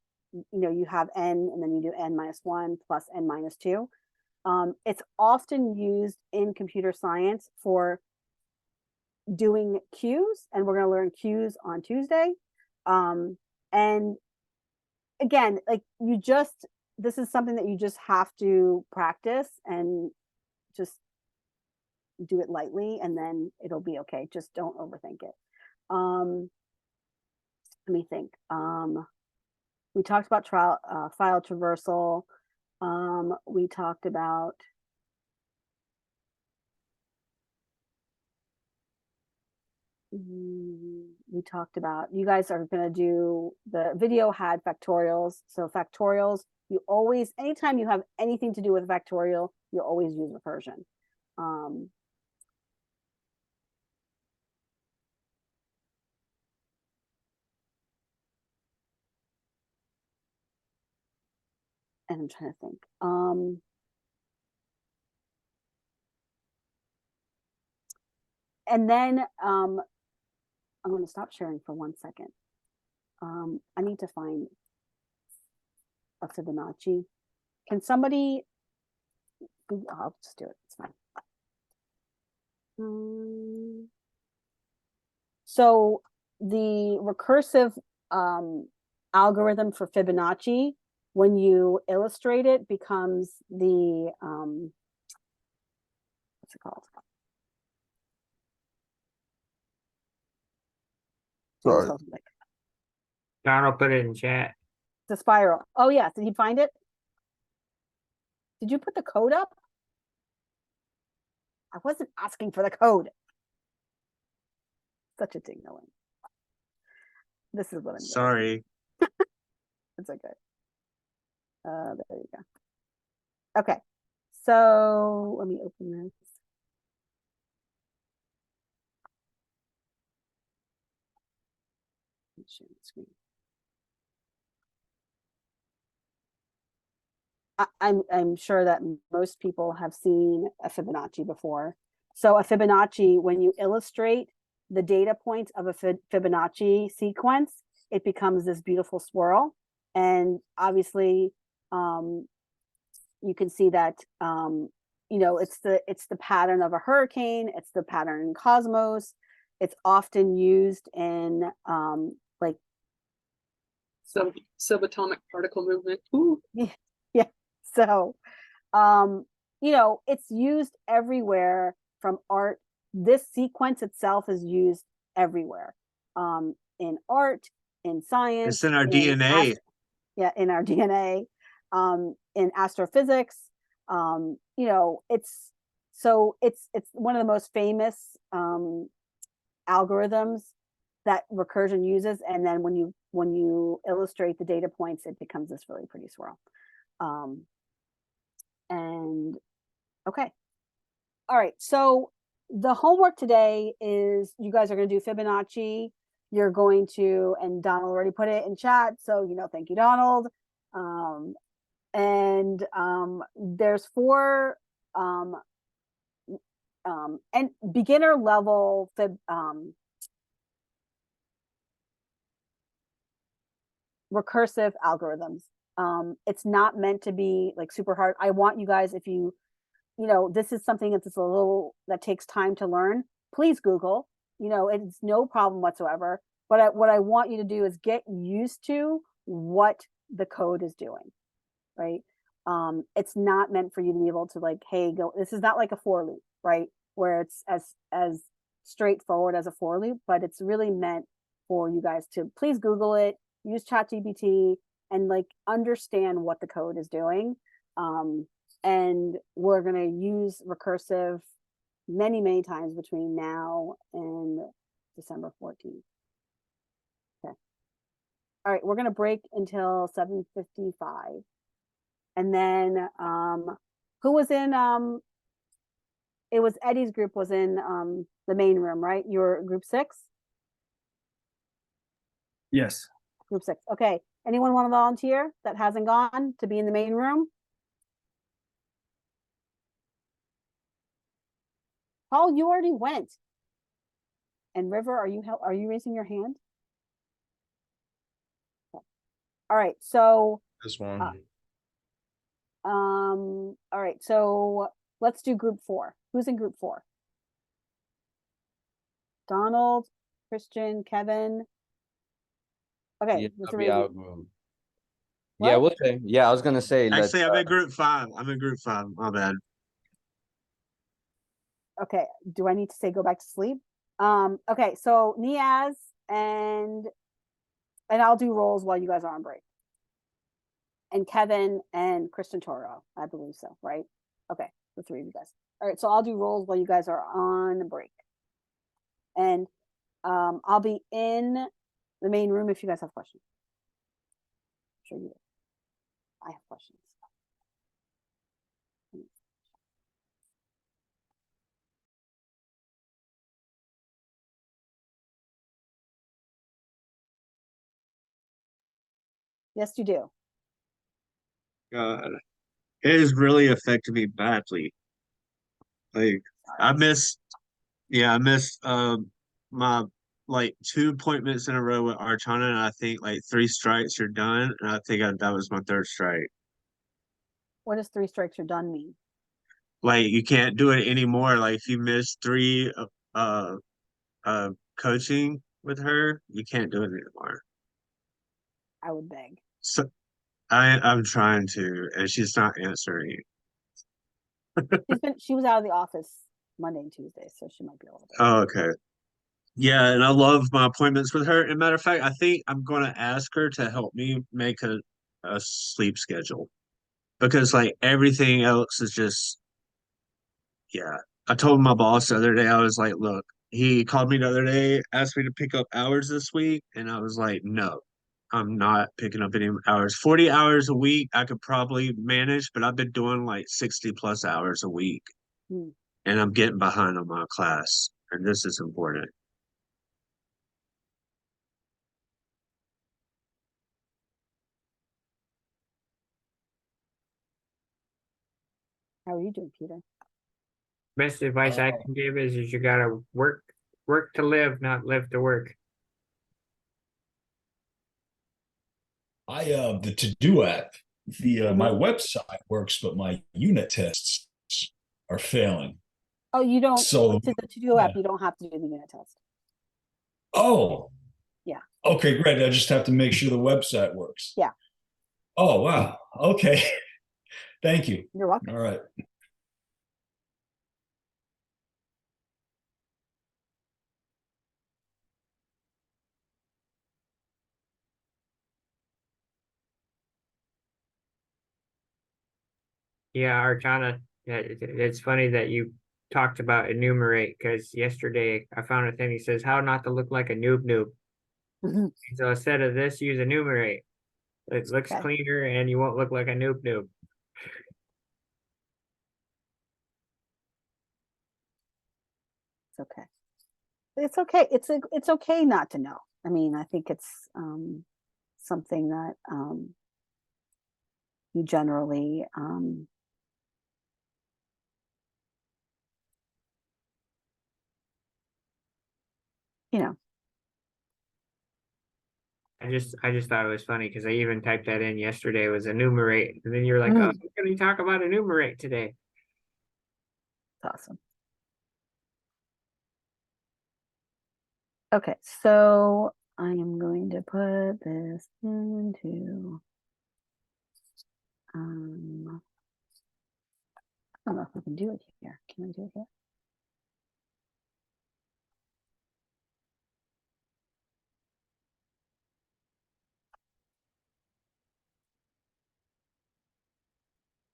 you have n and then you do n-1 plus n-2. It's often used in computer science for doing queues, and we're going to learn queues on Tuesday. And again, like this is something that you just have to practice and just do it lightly, and then it'll be okay. Just don't overthink it. Let me think. We talked about file traversal. We talked about you guys are going to do, the video had factorials. So factorials, you always, anytime you have anything to do with factorial, you always use recursion. And I'm trying to think. And then I'm going to stop sharing for 1 second. I need to find a Fibonacci. Can somebody? I'll just do it. It's fine. So the recursive algorithm for Fibonacci, when you illustrate it, becomes the what's it called? Sorry. John will put it in chat. The spiral. Oh yes, did he find it? Did you put the code up? I wasn't asking for the code. Such a ding-a-ling. This is what I'm doing. Sorry. It's okay. There you go. Okay, so let me open this. Share the screen. I'm sure that most people have seen a Fibonacci before. So a Fibonacci, when you illustrate the data points of a Fibonacci sequence, it becomes this beautiful swirl. And obviously, you can see that, it's the pattern of a hurricane. It's the pattern in Cosmos. It's often used in like Subatomic particle movement. Ooh. Yeah. So, it's used everywhere from art. This sequence itself is used everywhere. In art, in science, It's in our DNA. in our DNA, in astrophysics. It's one of the most famous algorithms that recursion uses, and then when you illustrate the data points, it becomes this really pretty swirl. And okay, all right, so the homework today is you guys are going to do Fibonacci. You're going to, and Donald already put it in chat, so thank you, Donald. And there's 4 and beginner level recursive algorithms. It's not meant to be like super hard. I want you guys, if this is something that's a little that takes time to learn, please Google. It's no problem whatsoever. But what I want you to do is get used to what the code is doing, right? It's not meant for you to be able to like, hey, go. This is not like a for loop, right? Where it's as straightforward as a for loop, but it's really meant for you guys to please Google it, use ChatGPT, and like understand what the code is doing. And we're going to use recursive many, many times between now and December 14th. Okay. All right, we're going to break until 7:55. And then who was in it was Eddie's group was in the main room, right? Your group 6? Yes. Group 6. Okay. Anyone want to volunteer that hasn't gone to be in the main room? Paul, you already went. And River, are you raising your hand? Okay. All right. So This one. all right. So let's do group 4. Who's in group 4? Donald, Christian, Kevin. Okay. Yeah, let's I'll be raise- out, bro. Yeah, What? we'll say. Yeah, I was gonna say. Actually, I'm in group 5. I'm in group 5. My bad. Okay, do I need to say go back to sleep? Okay, so Niaz and I'll do roles while you guys are on break. And Kevin and Christian Toro, I believe so, right? Okay, the 3 of you guys. All right, so I'll do roles while you guys are on break. And I'll be in the main room if you guys have questions. I'm sure you do. I have questions. Yes, you do. God, it has really affected me badly. Like I missed my like 2 appointments in a row with Archana, and I think like 3 strikes you're done, and I think that was my 3rd strike. What does 3 strikes are done mean? Like you can't do it anymore. Like if you miss 3 coaching with her, you can't do it anymore. I would beg. So I'm trying to, and she's not answering. She was out of the office Monday and Tuesday, so she might be a little bit. Oh, okay. Yeah, and I love my appointments with her. And matter of fact, I think I'm gonna ask her to help me make a sleep schedule. Because like everything else is just yeah. I told my boss the other day, I was like, look, he called me the other day, asked me to pick up hours this week, and I was like, no, I'm not picking up any hours. 40 hours a week I could probably manage, but I've been doing like 60 plus hours a week. Hmm. And I'm getting behind on my class. And this is important. How are you doing, Peter? Best advice I can give is you gotta work to live, not live to work. The to-do app, my website works, but my unit tests are failing. Oh, you don't. So to the to-do app, you don't have to do the unit test. oh, Okay, great. I just have to make sure the website works. Yeah. Oh, wow. Okay. Thank you. You're welcome. All right. Yeah, Archana, it's funny that you talked about enumerate because yesterday I found a thing that says how not to look like a noob. Mhm. So instead of this, use enumerate. It looks Okay. cleaner and you won't look like a noob. It's okay. It's okay. It's okay not to know. I mean, I think it's something that you generally you know. I just thought it was funny because I even typed that in yesterday was enumerate, and then you're like, Mm. oh, we're gonna talk about enumerate today. It's awesome. Okay, so I am going to put this into I don't know if we can do it here. Can I do it here?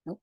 Nope.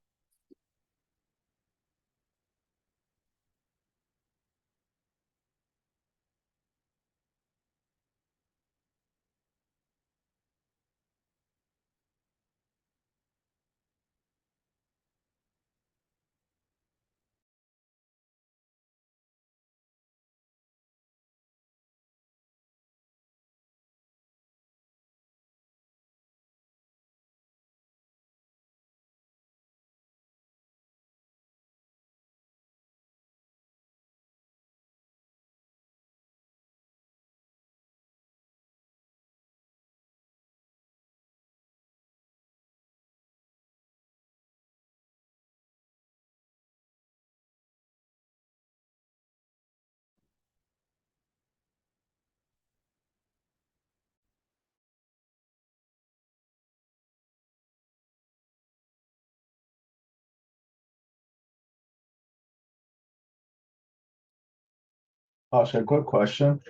Asha, quick question.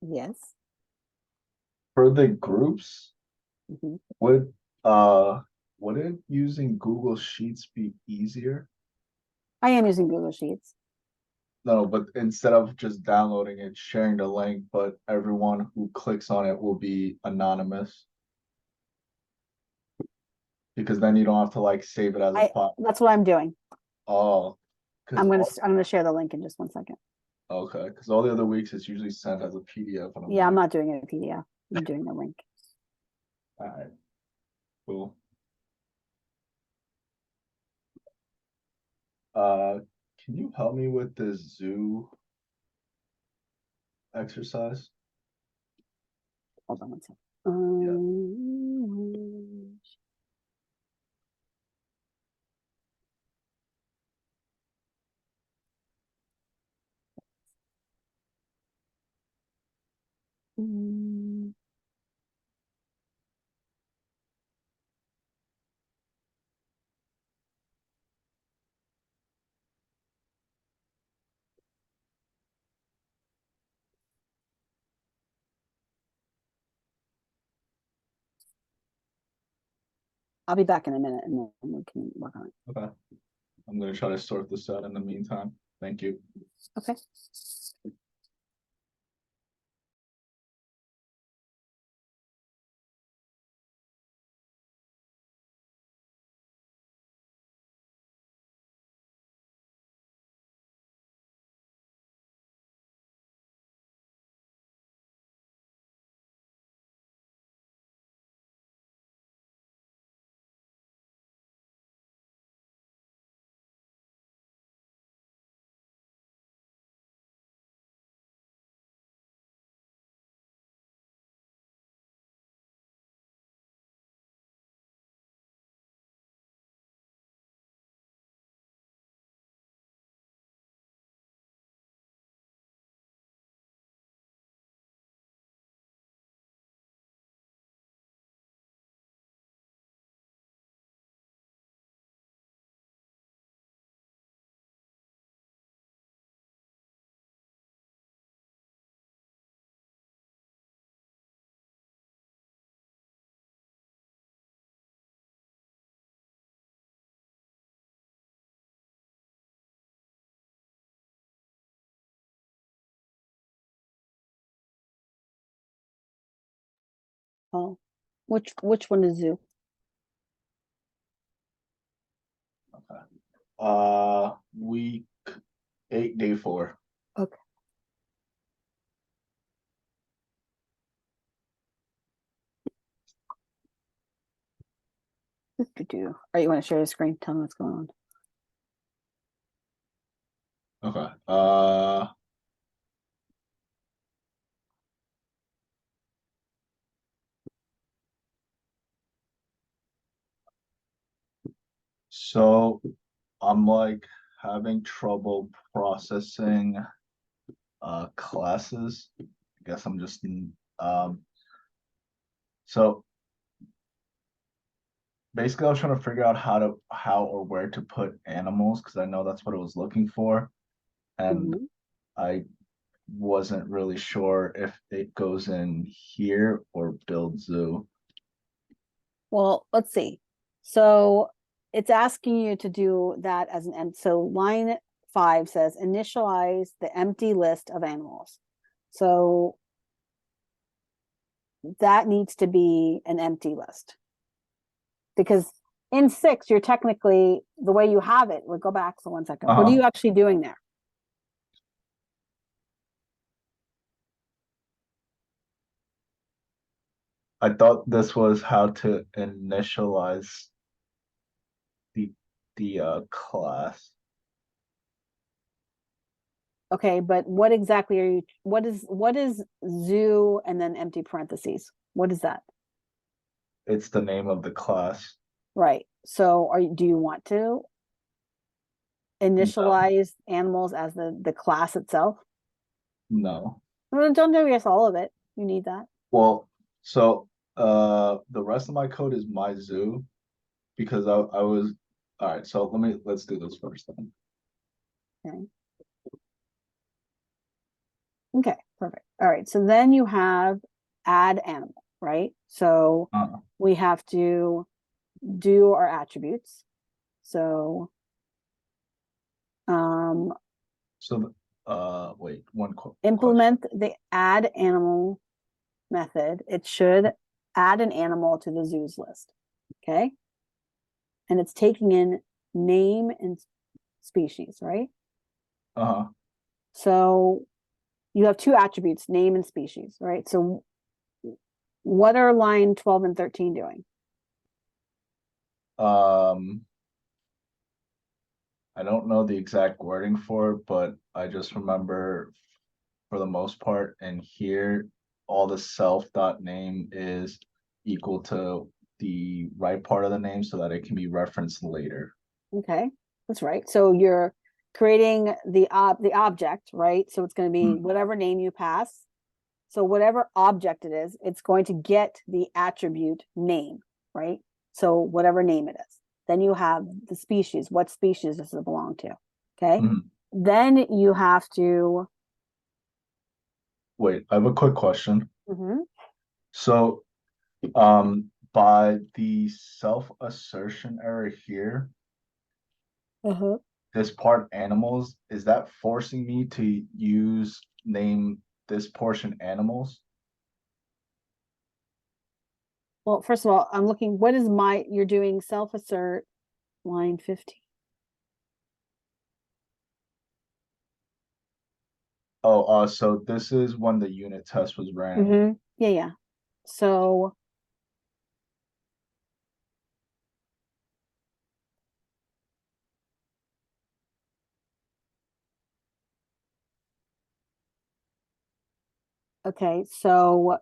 Yes. For the groups, Mhm. would wouldn't using Google Sheets be easier? I am using Google Sheets. No, but instead of just downloading it, sharing the link, but everyone who clicks on it will be anonymous. Because then you don't have to like save it as a file. That's what I'm doing. Oh, I'm gonna share the link in just one second. okay, because all the other weeks it's usually sent as a PDF. And Yeah, I'm like, not doing it in PDF. I'm doing the link. all right, cool. Can you help me with this zoo exercise? Hold on one second. Mm. I'll be back in a minute and then we can work on it. Okay. I'm gonna try to sort this out in the meantime. Thank you. Okay. Oh, which one is zoo? Week 8, day 4. Okay. Do. Or you want to share your screen? Tell me what's going on. Okay. So I'm like having trouble processing classes. I guess I'm just so basically I was trying to figure out how or where to put animals because I know that's what I was looking for. And Mhm. I wasn't really sure if it goes in here or build zoo. Well, let's see. So it's asking you to do that as an empty. So line 5 says initialize the empty list of animals. So that needs to be an empty list. Because in 6, you're technically the way you have it. We'll go back for 1 second. What are you actually doing there? I thought this was how to initialize the class. Okay, but what exactly are you, what is zoo and then empty parentheses? What is that? It's the name of the class. Right. So do you want to initialize animals as the class itself? No. Well, don't do yes all of it. You need that. Well, so the rest of my code is my zoo because I was all right, so let's do this first then. Okay. Okay, perfect. All right. So then you have add animal, right? So we have to do our attributes. So So wait, implement the add animal method. It should add an animal to the zoos list. Okay. And it's taking in name and species, right? So you have 2 attributes, name and species, right? So what are line 12 and 13 doing? I don't know the exact wording for it, but I just remember for the most part in here, all the self dot name is equal to the right part of the name so that it can be referenced later. Okay, that's right. So you're creating the object, right? So it's going to be whatever name you pass. So whatever object it is, it's going to get the attribute name, right? So whatever name it is. Then you have the species. What species does it belong to? Okay. Then you have to. Wait, I have a quick question. Mhm. So, by the self-assertion error here, this part animals, is that forcing me to name this portion animals? Well, first of all, I'm looking, what is you're doing self-assert line 15. Oh, so this is when the unit test was ran. Yeah, yeah. So okay, so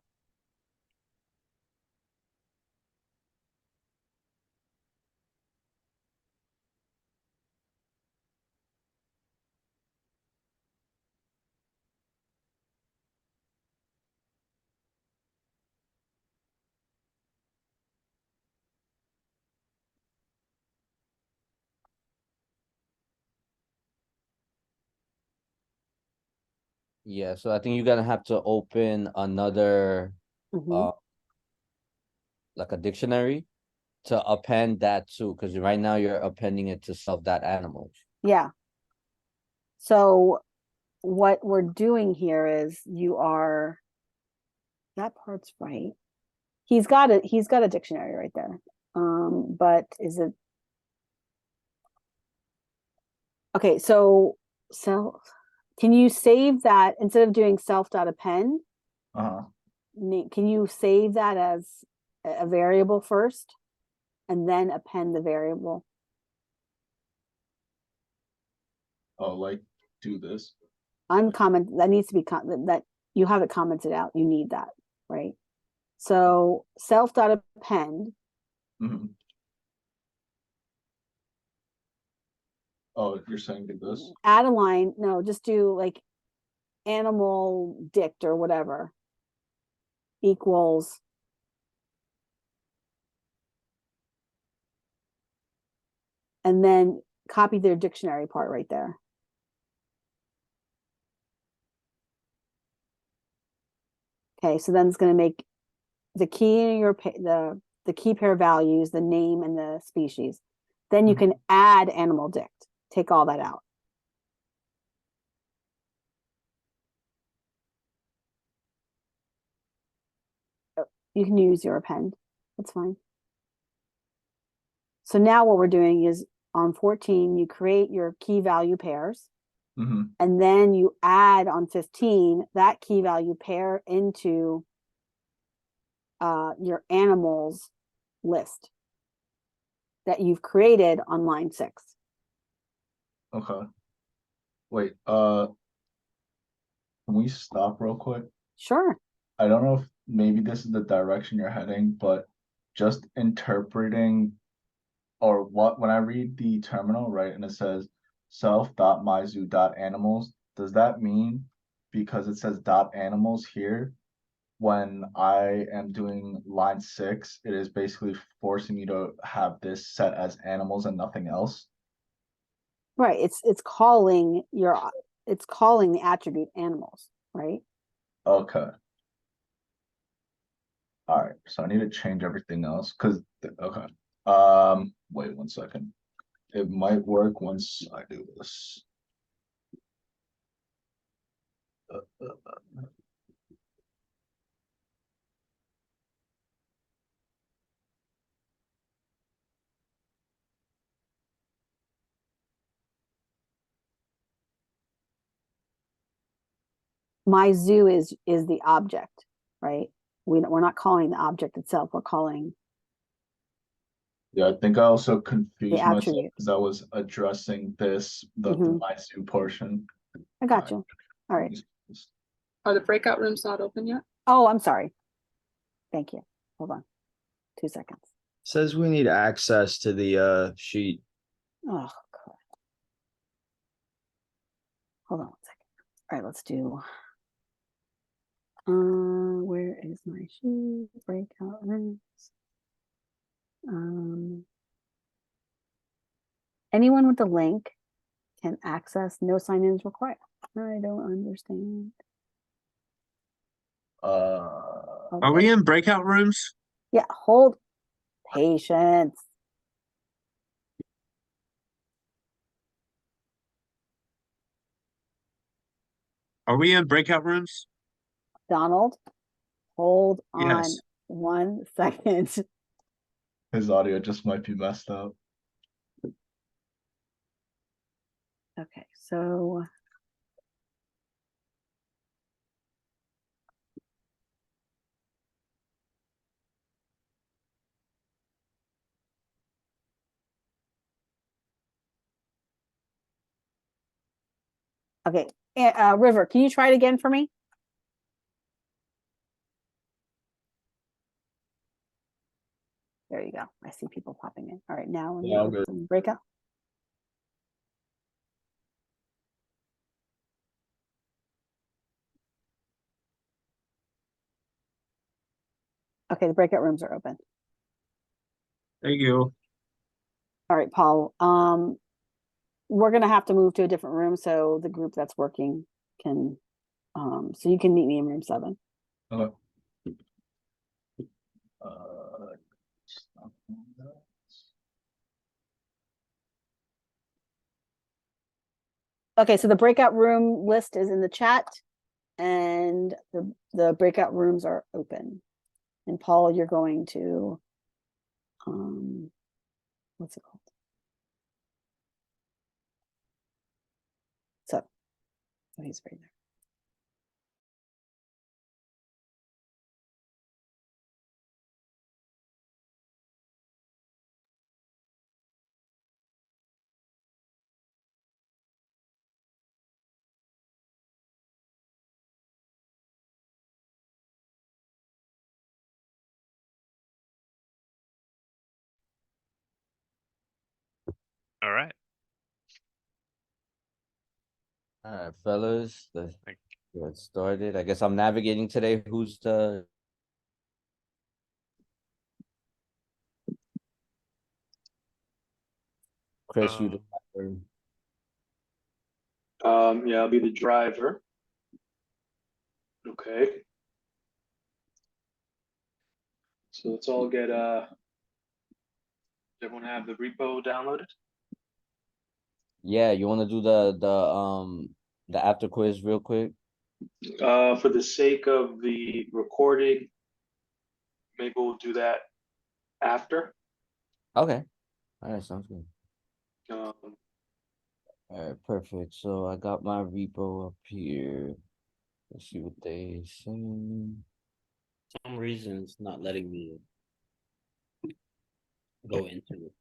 Yeah, so I think you're gonna have to open another like a dictionary to append that too, because right now you're appending it to self.animals. yeah. So what we're doing here is that part's right. He's got a dictionary right there. But is it? Okay, so can you save that instead of doing self.append? Uh-huh. Can you save that as a variable first and then append the variable? Oh, like do this. Uncomment, that needs to be that you have it commented out. You need that, right? So self.append. Mhm. Oh, you're saying do this? Add a line. No, just do like animal dict or whatever equals and then copy their dictionary part right there. Okay, so then it's going to make the key in your the key pair values, the name and the species. Then you can add animal dict. Take all that out. You can use your append. That's fine. So now what we're doing is on 14, you create your key value pairs. And then you add on 15 that key value pair into your animals list that you've created on line 6. Okay. Wait, can we stop real quick? Sure. I don't know if maybe this is the direction you're heading, but just interpreting or what when I read the terminal, right, and it says self.myzoo.animals, does that mean because it says .animals here, when I am doing line 6, it is basically forcing me to have this set as animals and nothing else? Right. It's calling the attribute animals, right? Okay. All right, so I need to change everything else because okay. Wait 1 second. It might work once I do this. My zoo is the object, right? We're not calling the object itself. We're calling Yeah, I think I also confused myself attribute. because I was addressing this, the my zoo portion. I got you. All right. Are the breakout rooms not open yet? Oh, I'm sorry. Thank you. Hold on. 2 seconds. Says we need access to the sheet. Oh, crap. Hold on 1 second. All right, let's do. Where is my sheet? Breakout rooms. Anyone with the link can access. No sign-ins required. I don't understand. Are we in breakout rooms? Yeah, hold patience. Are we in breakout rooms? Donald, hold on Yes. 1 second. His audio just might be messed up. Okay, so okay, River, can you try it again for me? There you go. I see people popping in. All right, now Yeah, I'm good. breakout. Okay, the breakout rooms are open. Thank you. All right, Paul. We're gonna have to move to a different room so the group that's working can so you can meet me in room 7. Okay. Okay, so the breakout room list is in the chat and the breakout rooms are open. And Paul, you're going to, what's it called? So, he's right there. All right. All right, fellas, let's get started. I guess I'm navigating today. Who's the Chris? You the Yeah, I'll be the driver. Okay. So let's all get everyone have the repo downloaded? Yeah, you want to do the after quiz real quick? For the sake of the recording, maybe we'll do that after. Okay. All right, sounds good. Um, All right, perfect. So I got my repo up here. Let's see what they saying. Some reason it's not letting me go into it.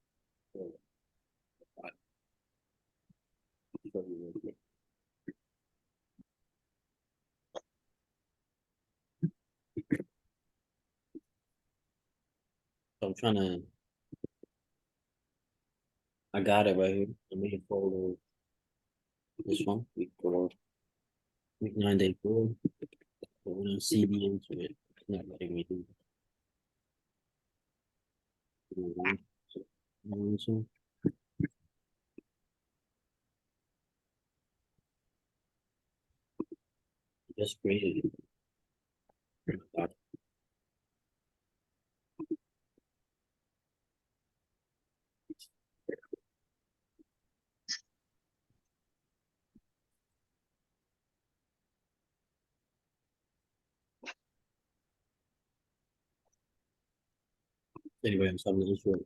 So I'm trying to. I got it right here. I made a folder. This one, week 9 day 4. But when I CD into it, it's not letting me do it. Just created it. Anyway, I'm solving this one.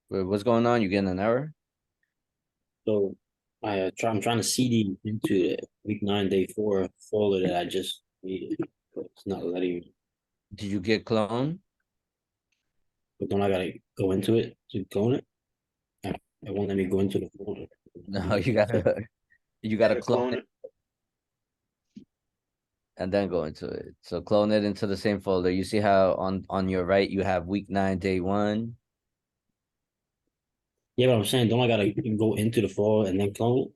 Wait, what's going on? You getting an error? So I'm trying to CD into the week 9 day 4 folder that I just created, but it's not letting me. Did you get clone? But don't I gotta go into it to clone it? It won't let me go into the folder. No, you gotta clone it and then go into it. So clone it into the same folder. You see how on your right you have week 9 day 1. Yeah, but I'm saying, don't I gotta go into the folder and then clone it?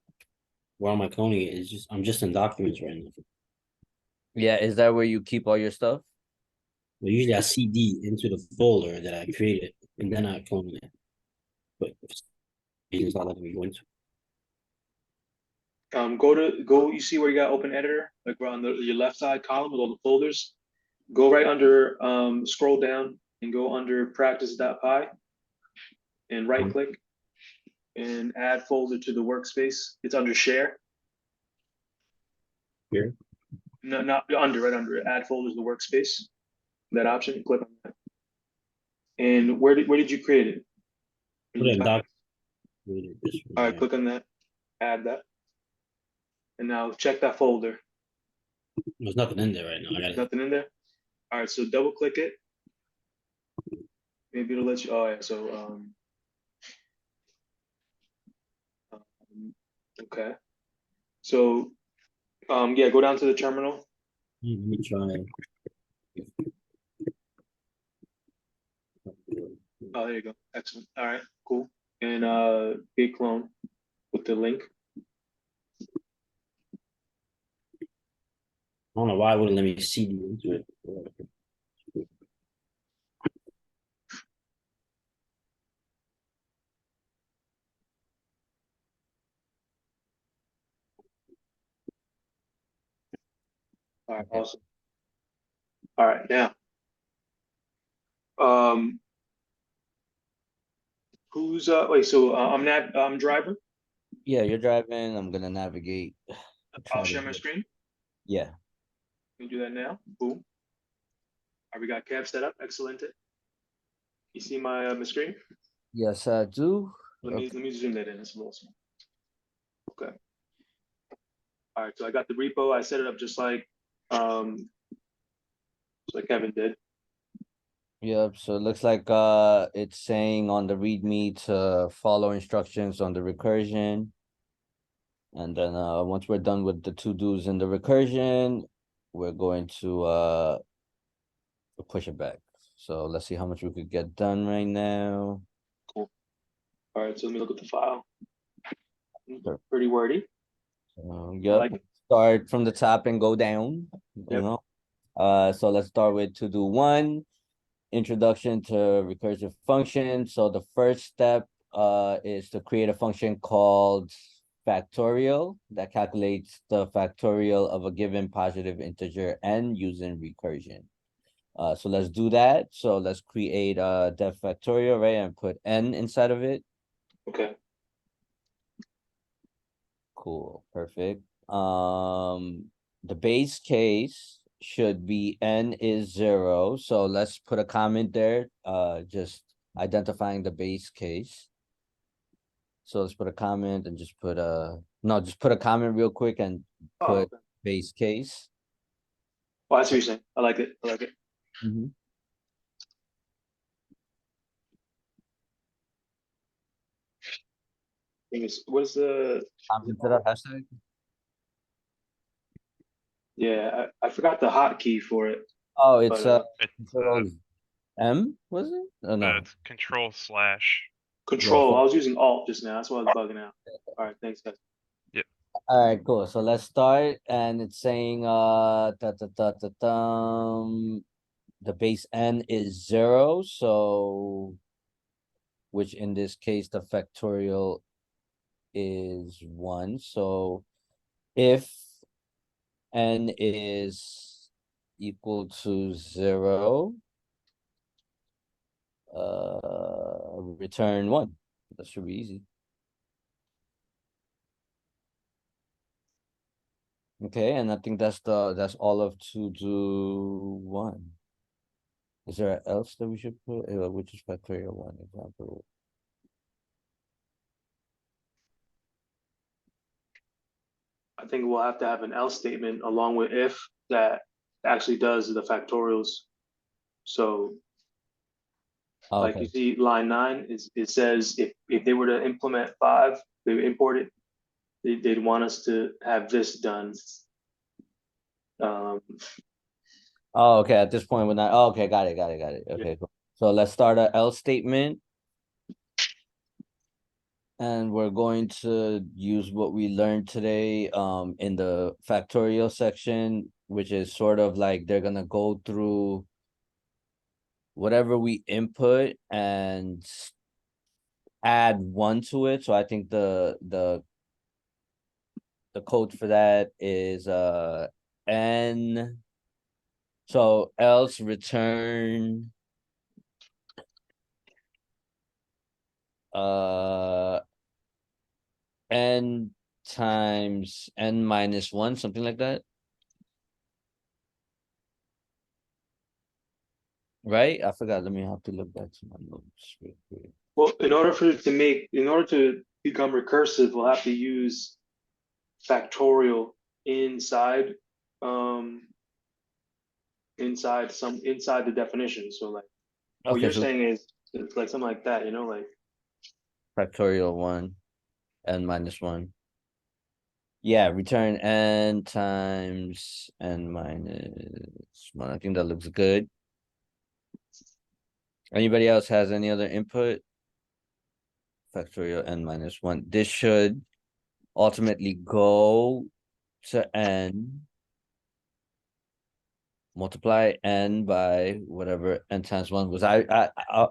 Where am I cloning it? I'm just in documents right now. Yeah, is that where you keep all your stuff? Well, usually I CD into the folder that I created and then I clone it. But it's not letting me go into. go. You see where you got open editor, like we're on your left side column with all the folders. Go right under, scroll down and go under practice.py and right click and add folder to the workspace. It's under share. Here? No, not under, right under it. Add folders to the workspace. That option, click on that. And where did you create it? All right, click on that, add that. And now check that folder. There's nothing in there right now. Nothing in there? All right, so double click it. Maybe it'll let you, oh yeah, so okay. So yeah, go down to the terminal. Let me try. Oh, there you go. Excellent. All right, cool. And git clone with the link. I don't know why it wouldn't let me CD into it. All right, awesome. All right, now. Who's wait, so I'm driver? Yeah, you're driving. I'm gonna navigate. I'll share my screen. Yeah. Let me do that now. Boom. All right, we got Kev set up. Excellent. You see my screen? Yes, I do. Let me zoom that in. It's a little small. Okay. All right, so I got the repo. I set it up just like Kevin did. Yep, so it looks like it's saying on the README to follow instructions on the recursion. And then once we're done with the to-dos in the recursion, we're going to push it back. So let's see how much we could get done right now. Cool. All right, so let me look at the file. Sure. Pretty wordy. Yep. like it. Start from the top and go down. Yep. You know. So let's start with to-do 1. Introduction to recursive functions. So the first step is to create a function called factorial that calculates the factorial of a given positive integer n using recursion. So let's do that. So let's create a def factorial, right, and put n inside of it. Okay. Cool, perfect. The base case should be n is 0. So let's put a comment there, just identifying the base case. So let's put a comment and just put just put a comment real quick and put Okay. base case. Oh, I see what you're saying. I like it. I like it. Thing is, what is the Comment to that hashtag. yeah, I forgot the hotkey for it. Oh, it's But, control M, was it? Oh no. It's control slash. Control. I was using Alt just now. That's why I was bugging out. All right, thanks, guys. All right, cool. So let's start, and it's saying the base n is 0, so which in this case the factorial is 1. So if n is equal to 0, return 1. That should be easy. Okay, and I think that's all of to do 1. Is there else that we should put? Which is factorial 1 example? I think we'll have to have an else statement along with if that actually does the factorials. So like you see line 9 it says if they were to implement 5, they would import it, they'd want us to have this done. Oh, okay. At this point, we're not. Oh, okay, got it. Okay, cool. So let's start a else statement. And we're going to use what we learned today in the factorial section, which is sort of like they're gonna go through whatever we input and add 1 to it. So I think the code for that is n. So else return n times n minus 1, something like that. Right? I forgot. Let me have to look back to my notes real quick. Well, in order to become recursive, we'll have to use factorial inside inside the definition. So like what Okay, you're so saying is it's like something like that, like factorial 1 n minus 1. Yeah, return n times n minus 1. I think that looks good. Anybody else has any other input? Factorial n minus 1. This should ultimately go to n, multiply n by whatever n times 1 was. I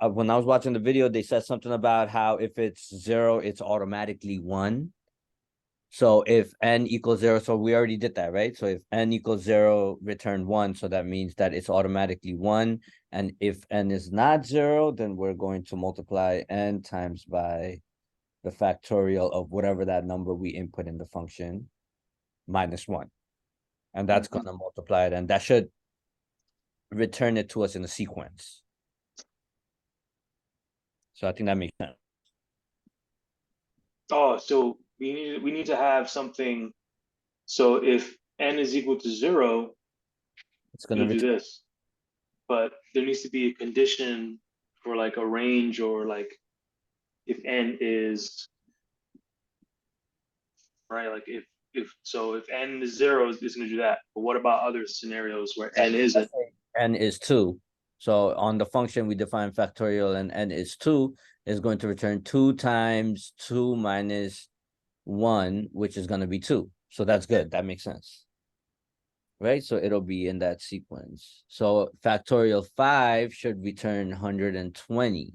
when I was watching the video, they said something about how if it's 0, it's automatically 1. So if n equals 0, so we already did that, right? So if n equals 0, return 1. So that means that it's automatically 1. And if n is not 0, then we're going to multiply n times by the factorial of whatever that number we input in the function minus 1. And that's going to multiply it, and that should return it to us in a sequence. So I think that makes sense. Oh, so we need to have something. So if n is equal to 0, It's we going to do this. But there needs to be a condition for like a range, or like if n is right, like if n is 0, it's going to do that. But what about other scenarios where n isn't? n is 2. So on the function we define factorial, and n is 2 is going to return 2 times 2 minus 1, which is going to be 2. So that's good. That makes sense. Right? So it'll be in that sequence. So factorial 5 should return 120.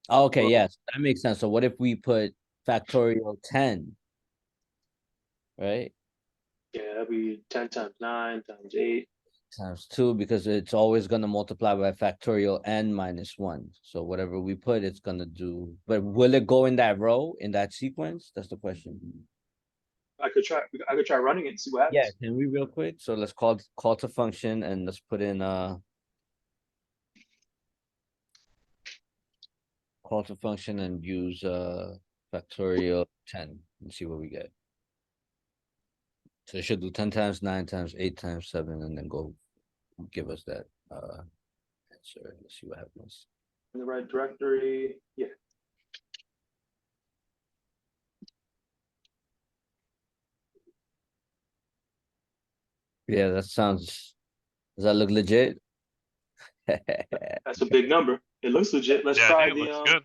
Okay, yes, that makes sense. So what if we put factorial 10? Right? Yeah, that'd be 10 times 9 times 8. Times 2, because it's always going to multiply by factorial n minus 1. So whatever we put, it's going to do. But will it go in that row, in that sequence? That's the question. I could try running it and see what happens. Yeah, can we real quick? So let's call to function, and let's put in call to function and use factorial 10 and see what we get. So it should do 10 times 9 times 8 times 7, and then go give us that answer. Let's see what happens. In the right directory. Yeah. Yeah, that sounds. Does that look legit? That's a big number. It looks legit. Let's Yeah, I try think it the looks good.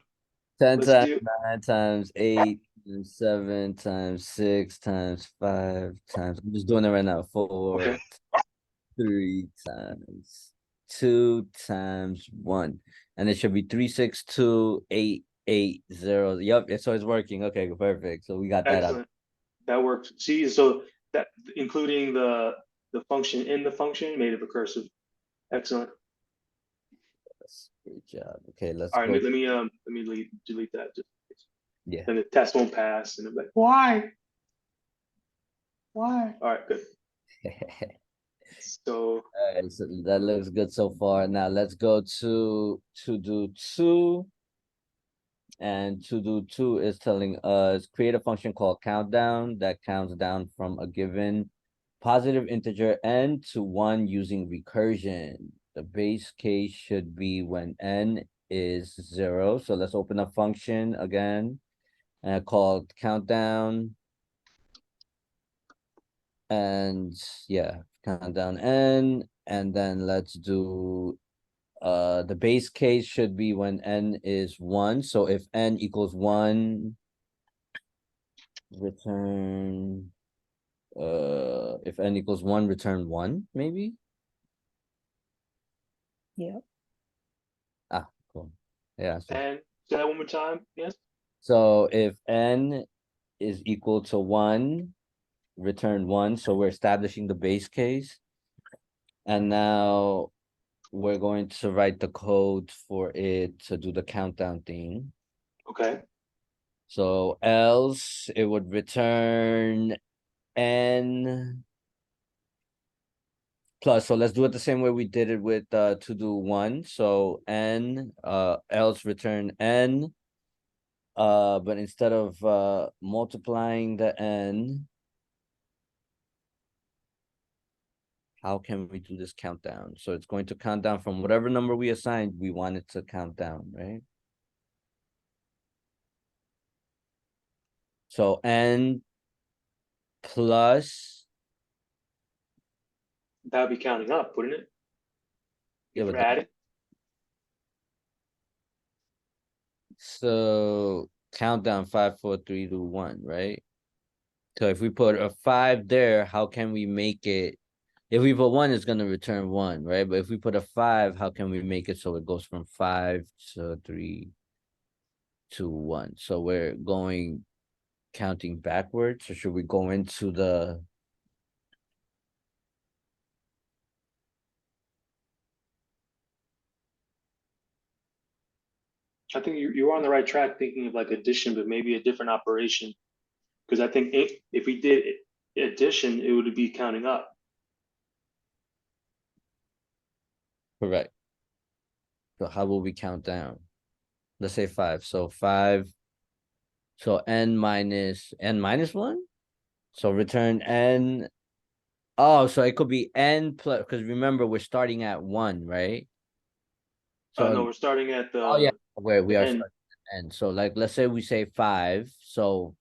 10 let's times do 9 times 8 times 7 times 6 times 5 times. I'm just doing it right now. 4, okay. 3 times 2 times 1. And it should be 362,880. Yep, so it's working. Okay, perfect. So we got that out. Excellent. That works. See, so that including the function in the function made it recursive. Excellent. Great job. Okay, let's All right, go. let me delete that. Yeah. And the test won't pass, and I'm like, why? All right, good. So All right, so that looks good so far. Now let's go to do 2. And to do 2 is telling us create a function called countdown that counts down from a given positive integer n to 1 using recursion. The base case should be when n is 0. So let's open a function again called countdown. And yeah, countdown n, and then let's do the base case should be when n is 1. So if n equals 1, return if n equals 1, return 1, maybe. Yeah. Ah, cool. Yeah. So, and say that one more time. Yes. so if n is equal to 1, return 1. So we're establishing the base case, and now we're going to write the code for it to do the countdown thing. Okay. So else it would return n plus. So let's do it the same way we did it with to do 1. So n else return n. But instead of multiplying the n, how can we do this countdown? So it's going to count down from whatever number we assigned, we want it to count down, right? So n plus. That would be counting up, wouldn't it? Yeah, If but we're adding. So countdown 5, 4, 3, 2, 1, right? So if we put a 5 there, how can we make it? If we put 1, it's going to return 1, right? But if we put a 5, how can we make it so it goes from 5 to 3 to 1? So we're going counting backwards, or should we go into the I think you're on the right track thinking of like addition, but maybe a different operation. Because I think if we did addition, it would be counting up. Correct. So how will we count down? Let's say 5. So 5. So n minus 1. So return n. Oh, so it could be n plus, because remember we're starting at 1, right? So No, we're starting at the. oh yeah, where we the are n. starting at n. So like let's say we say 5. So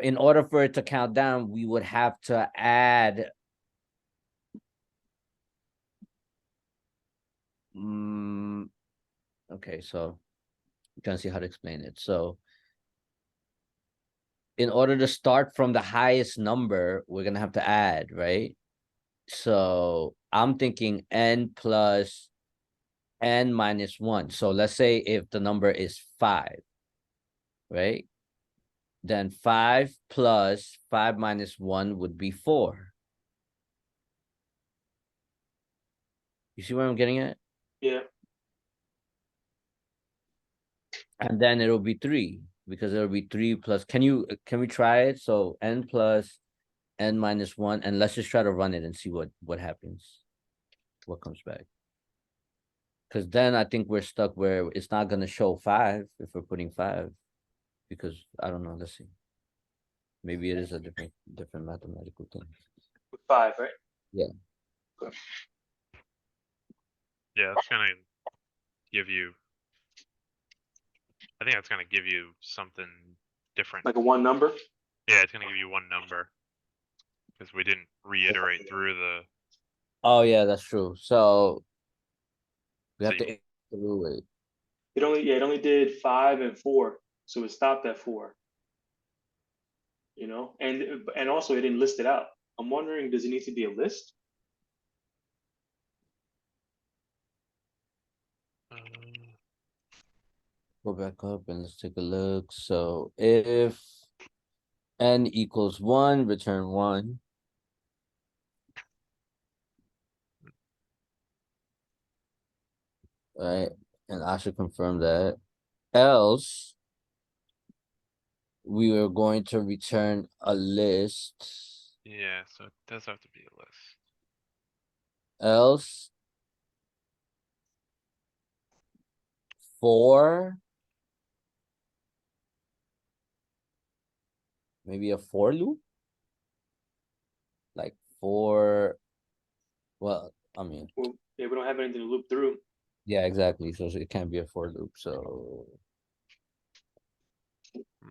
in order for it to count down, we would have to add okay, so I'm trying to see how to explain it. So in order to start from the highest number, we're gonna have to add, right? So I'm thinking n plus n minus 1. So let's say if the number is 5, right? Then 5 plus 5 minus 1 would be 4. You see where I'm getting at? Yeah. And then it'll be 3, because it'll be 3 plus. Can we try it? So n plus n minus 1, and let's just try to run it and see what happens, what comes back. Because then I think we're stuck where it's not gonna show 5 if we're putting 5, because I don't know. Let's see. Maybe it is a different mathematical thing. With 5, right? Yeah. Okay. Yeah, it's gonna give you. I think that's gonna give you something different. Like a 1 number. Yeah, it's gonna give you one number because we didn't reiterate through the. Oh yeah, that's true. So we have So to through it. It only did 5 and 4, so it stopped at 4. You know, and also it didn't list it out. I'm wondering, does it need to be a list? Go back up and let's take a look. So if n equals 1, return 1. Right, and I should confirm that. Else, we are going to return a list. Yeah, so it does have to be a list. Else 4, maybe a for loop, like 4. Well, I mean, Well, yeah, we don't have anything to loop through. yeah, exactly. So it can't be a for loop. So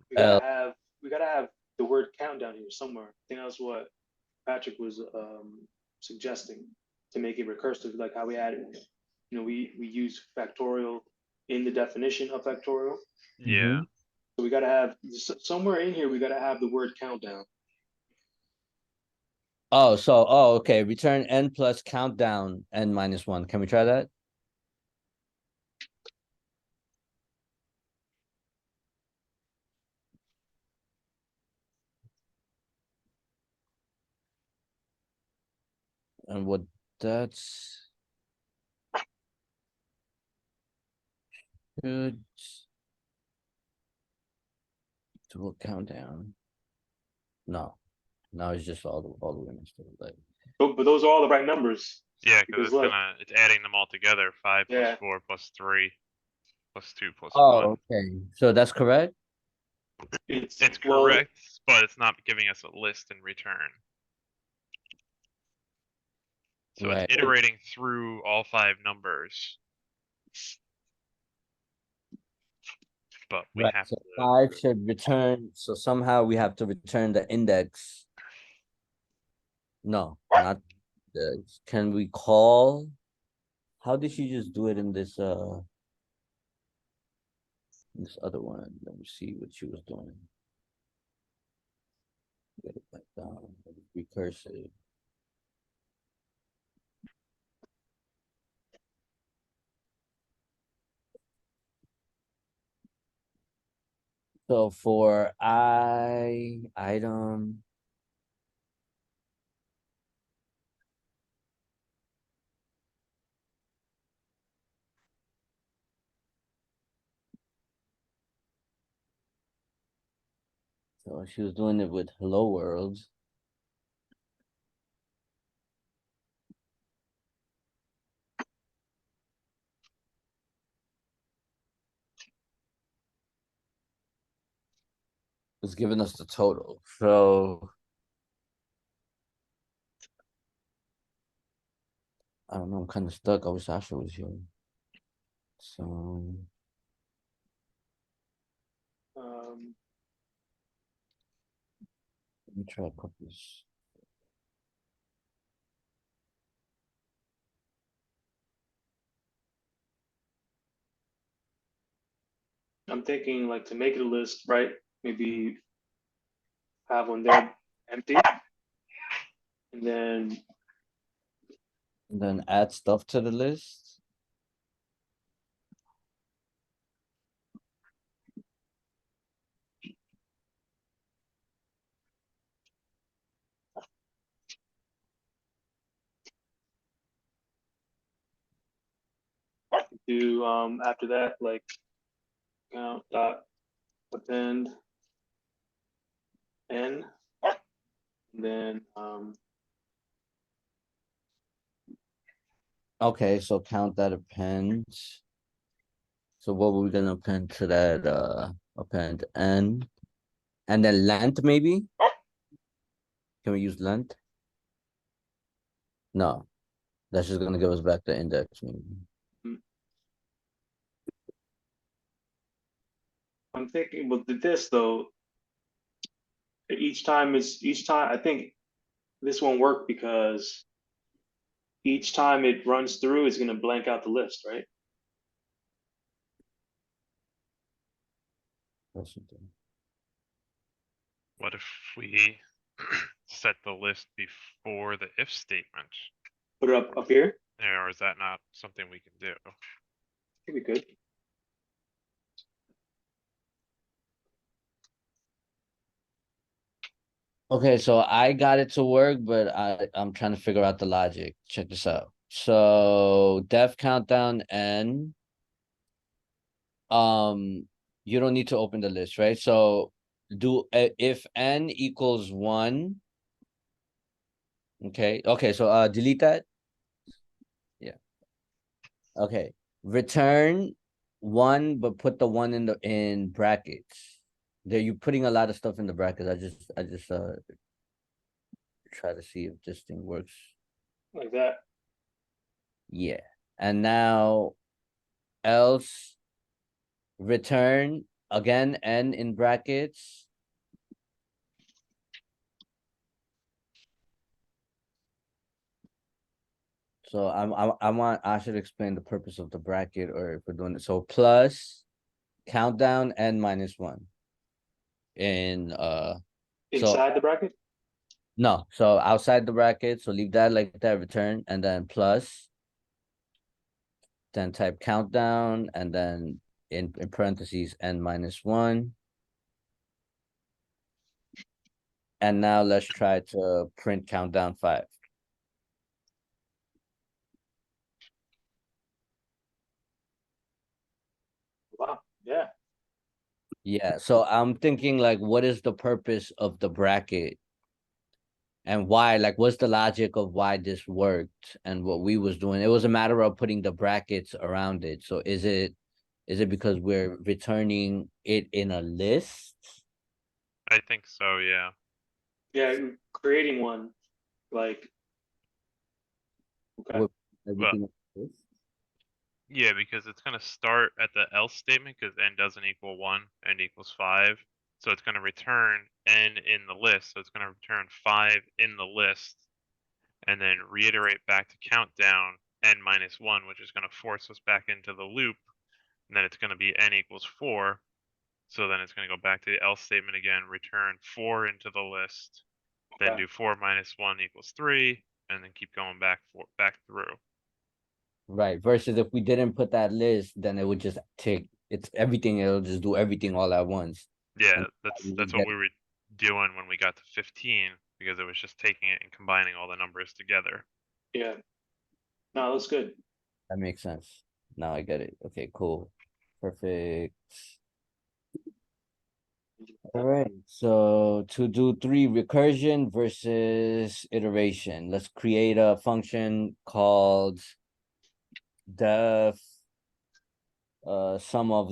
We gotta have the word count down here somewhere. I think that's what Patrick was suggesting, to make it recursive, like how we added. You know, we use factorial in the definition of factorial. Yeah. So we gotta have somewhere in here. We gotta have the word countdown. oh, okay. Return n plus countdown n minus 1. Can we try that? And what that's good. Do a countdown. No, now it's just all the way next to it. Like, But those are all the right numbers. Yeah, because look, it's adding them all together. 5 plus Yeah. 4 plus 3 plus 2 plus 1. oh, okay. So that's correct. It's well, correct, but it's not giving us a list in return. So Right. it's iterating through all 5 numbers. But we Right. have So to. 5 should return. So somehow we have to return the index. No, not the. Can we call? How did she just do it in this other one? Let me see what she was doing. Get it back down. Recursive. So for item. So she was doing it with Hello World. It's giving us the total. So I don't know, I'm kind of stuck. I wish Asha was here. So Um, let me try to put this. I'm thinking like to make it a list, right? Maybe have one there empty, and then And then add stuff to the list. do after that like count dot append n, and then Okay, so count that appends. So what were we gonna append to that append n? And then length maybe? Can we use length? No. That's just gonna give us back the index maybe. I'm thinking with this though, each time I think this won't work because each time it runs through it's gonna blank out the list, right? What if we set the list before the if statement? Put it up here. Yeah, or is that not something we can do? I think we could. Okay, so I got it to work, but I'm trying to figure out the logic. Check this out. So def countdown n. You don't need to open the list, right? So do if n equals 1. Okay. Okay, so delete that. Yeah. Okay. Return 1, but put the 1 in brackets. There you putting a lot of stuff in the brackets. I just try to see if this thing works. Like that. Yeah. And now else return again n in brackets. So I want I should explain the purpose of the bracket, or if we're doing it. So plus countdown n minus 1 in Inside the bracket? No, so outside the bracket, so leave that like that, return, and then plus, then type countdown, and then in parentheses n minus 1. And now let's try to print countdown 5. Wow, yeah. Yeah, so I'm thinking like, what is the purpose of the bracket? And why, like, what's the logic of why this worked and what we was doing? It was a matter of putting the brackets around it. So is it because we're returning it in a list? I think so, yeah. Yeah, creating one, like okay. With Well, everything else? yeah, because it's gonna start at the else statement because n doesn't equal 1, n equals 5. So it's gonna return n in the list. So it's gonna return 5 in the list and then reiterate back to countdown n minus 1, which is gonna force us back into the loop. And then it's gonna be n equals 4. So then it's gonna go back to the else statement again, return 4 into the list, then Okay. do 4 minus 1 equals 3, and then keep going back through. Right. Versus if we didn't put that list, then it would just take everything, it'll just do everything all at once. Yeah, And that's what we were doing when we got to 15, because it was just taking it and combining all the numbers together. Yeah. No, that's good. That makes sense. Now I get it. Okay, cool. Perfect. All right, so to do 3 recursion versus iteration, let's create a function called def sum of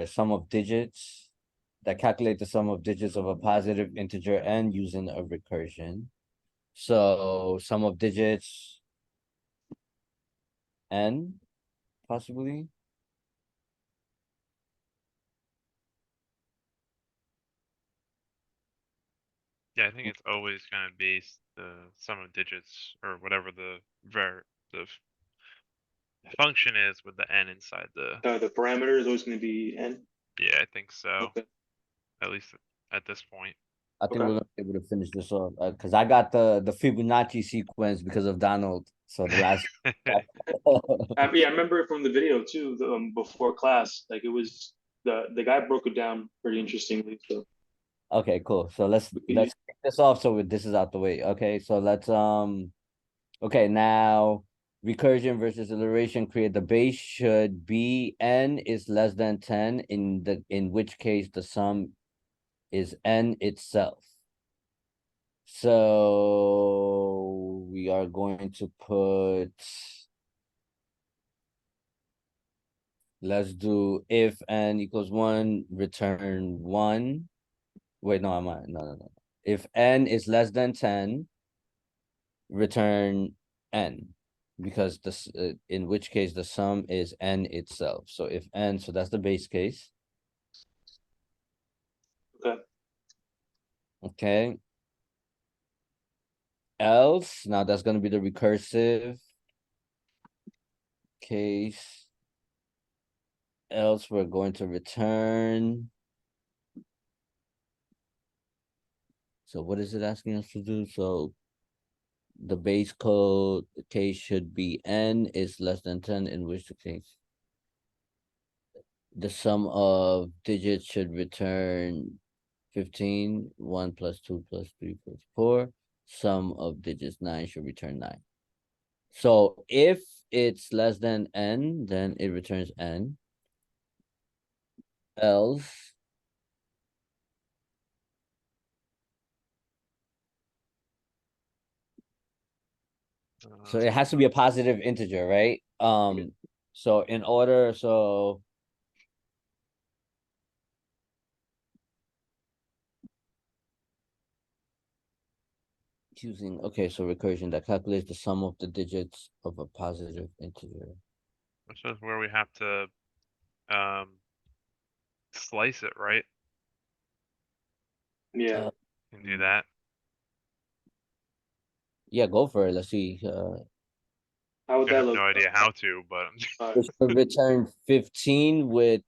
sum of digits that calculate the sum of digits of a positive integer n using a recursion. So sum of digits n possibly. Yeah, I think it's always gonna be the sum of digits or whatever the function is with the n inside the. The parameter is always going to be n. Yeah, I think so. Okay. At least at this point. I think Okay. we're gonna be able to finish this off because I got the Fibonacci sequence because of Donald. So the last. I remember it from the video too. Before class, like it was the guy broke it down pretty interestingly. So Okay, cool. So let's kick this off so this is out the way. Okay, so let's okay, now recursion versus iteration, create the base should be n is less than 10 in which case the sum is n itself. So we are going to put, let's do if n equals 1, return 1. Wait, no, no. If n is less than 10, return n, because this in which case the sum is n itself. So if n, so that's the base case. okay. Okay. Else, now that's going to be the recursive case. Else we're going to return. So what is it asking us to do? So the base code case should be n is less than 10, in which the case the sum of digits should return 15, 1 plus 2 plus 3 plus 4. Sum of digits 9 should return 9. So if it's less than n, then it returns n. Else, so it has to be a positive integer, right? So in order, so using, okay, so recursion that calculates the sum of the digits of a positive integer. Which is where we have to slice it, right? Yeah. Can do that. Yeah, go for it. Let's see. How would I that have look? no idea how to, but It should return 15 with.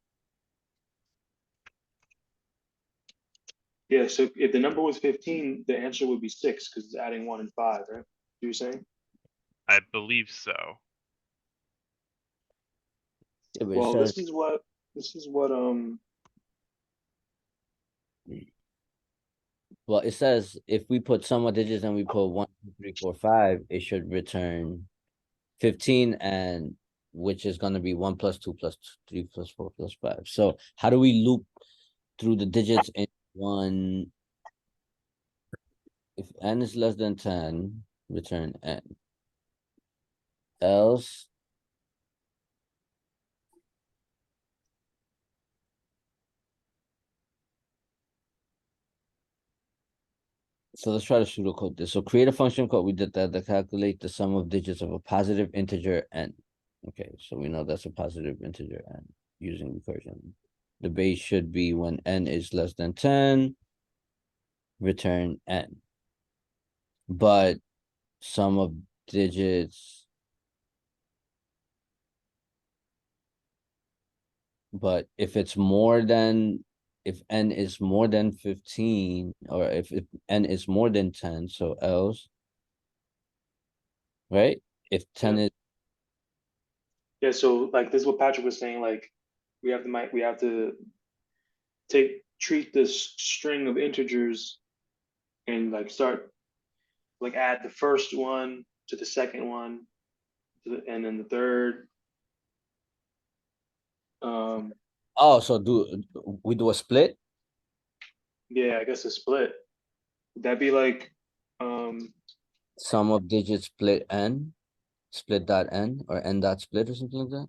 Yeah. So if the number was 15, the answer would be 6 because it's adding 1 and 5, right? You're saying? I believe so. Yeah, but it Well, says, this is what well, it says if we put sum of digits and we put 1, 2, 3, 4, 5, it should return 15, and which is going to be 1 plus 2 plus 3 plus 4 plus 5. So how do we loop through the digits in one? If n is less than 10, return n. Else, so let's try to pseudocode this. So create a function called, we did that, to calculate the sum of digits of a positive integer n. Okay, so we know that's a positive integer n using recursion. The base should be when n is less than 10, return n. But sum of digits, but if it's more than, if n is more than 15, or if n is more than 10, so else, right? If 10 is, yeah. So like this is what Patrick was saying. Like we have to treat this string of integers and like start like add the first one to the second one and then the third. oh, so we do a split? Yeah, I guess a split. Would that be like, Sum of digits split n, split dot n, or n dot split or something like that.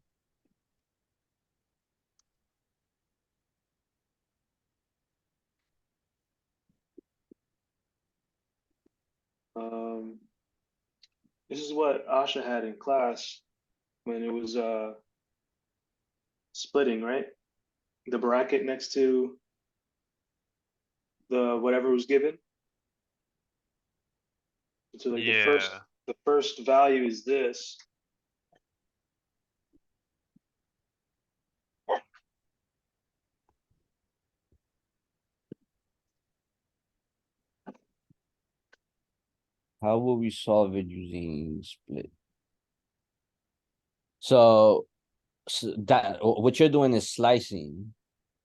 um, this is what Asha had in class when it was splitting, right? The bracket next to the whatever was given. So like Yeah. the first value is this. How will we solve it using split? So, that what you're doing is slicing.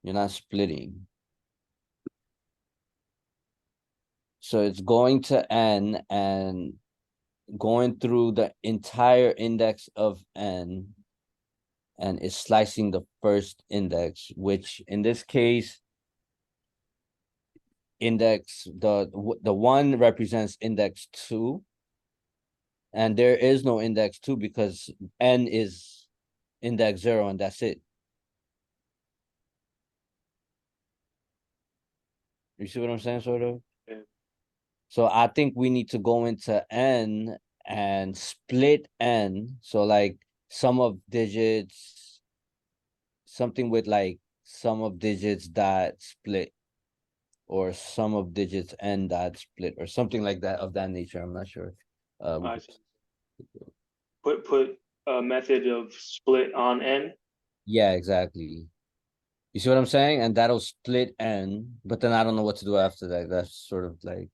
You're not splitting. So it's going to n and going through the entire index of n, and it's slicing the first index, which in this case, the one represents index 2, and there is no index 2 because n is index 0 and that's it. You see what I'm saying, sort of? Yeah. So I think we need to go into n and split n. So like sum of digits, something with like sum of digits dot split, or sum of digits n dot split, or something like that, of that nature. I'm not sure. I see. Put a method of split on n. Yeah, exactly. You see what I'm saying? And that'll split n, but then I don't know what to do after that. That's sort of like,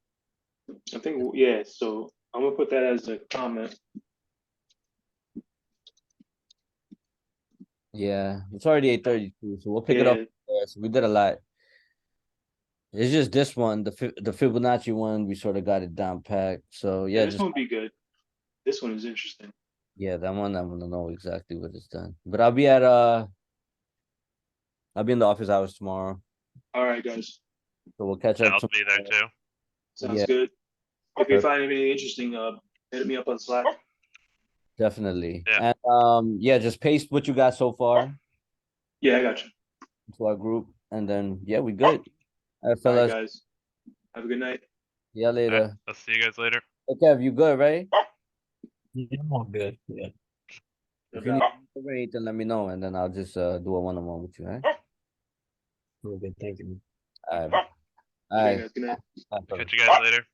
I think, yeah, so I'm gonna put that as a comment. yeah, it's already 8:32, so we'll pick it up. Yeah. So we did a lot. It's just this one, the Fibonacci one, we sort of got it down packed. So Yeah, yeah, this just one would be good. This one is interesting. yeah, that one I'm gonna know exactly what it's done. But I'll be in the office hours tomorrow, All right, guys. so we'll catch Yeah, up I'll be there too. Sounds Yeah. good. If you Perfect. find anything interesting, hit me up on Slack. Definitely. Yeah. And yeah, just paste what you got so far Yeah, I got you. to our group, and then yeah, we good. All right, All right, fellas. guys. Have a good night. Yeah, All right, later. I'll see you guys later. Okay, have you good, right? Yeah, I'm all good. Yeah. If you need anything, let me know, and then I'll just do a one-on-one with you, right? All good. Thank you. All right. All Okay, right. guys. Good night. Bye, fellas. Catch you guys later.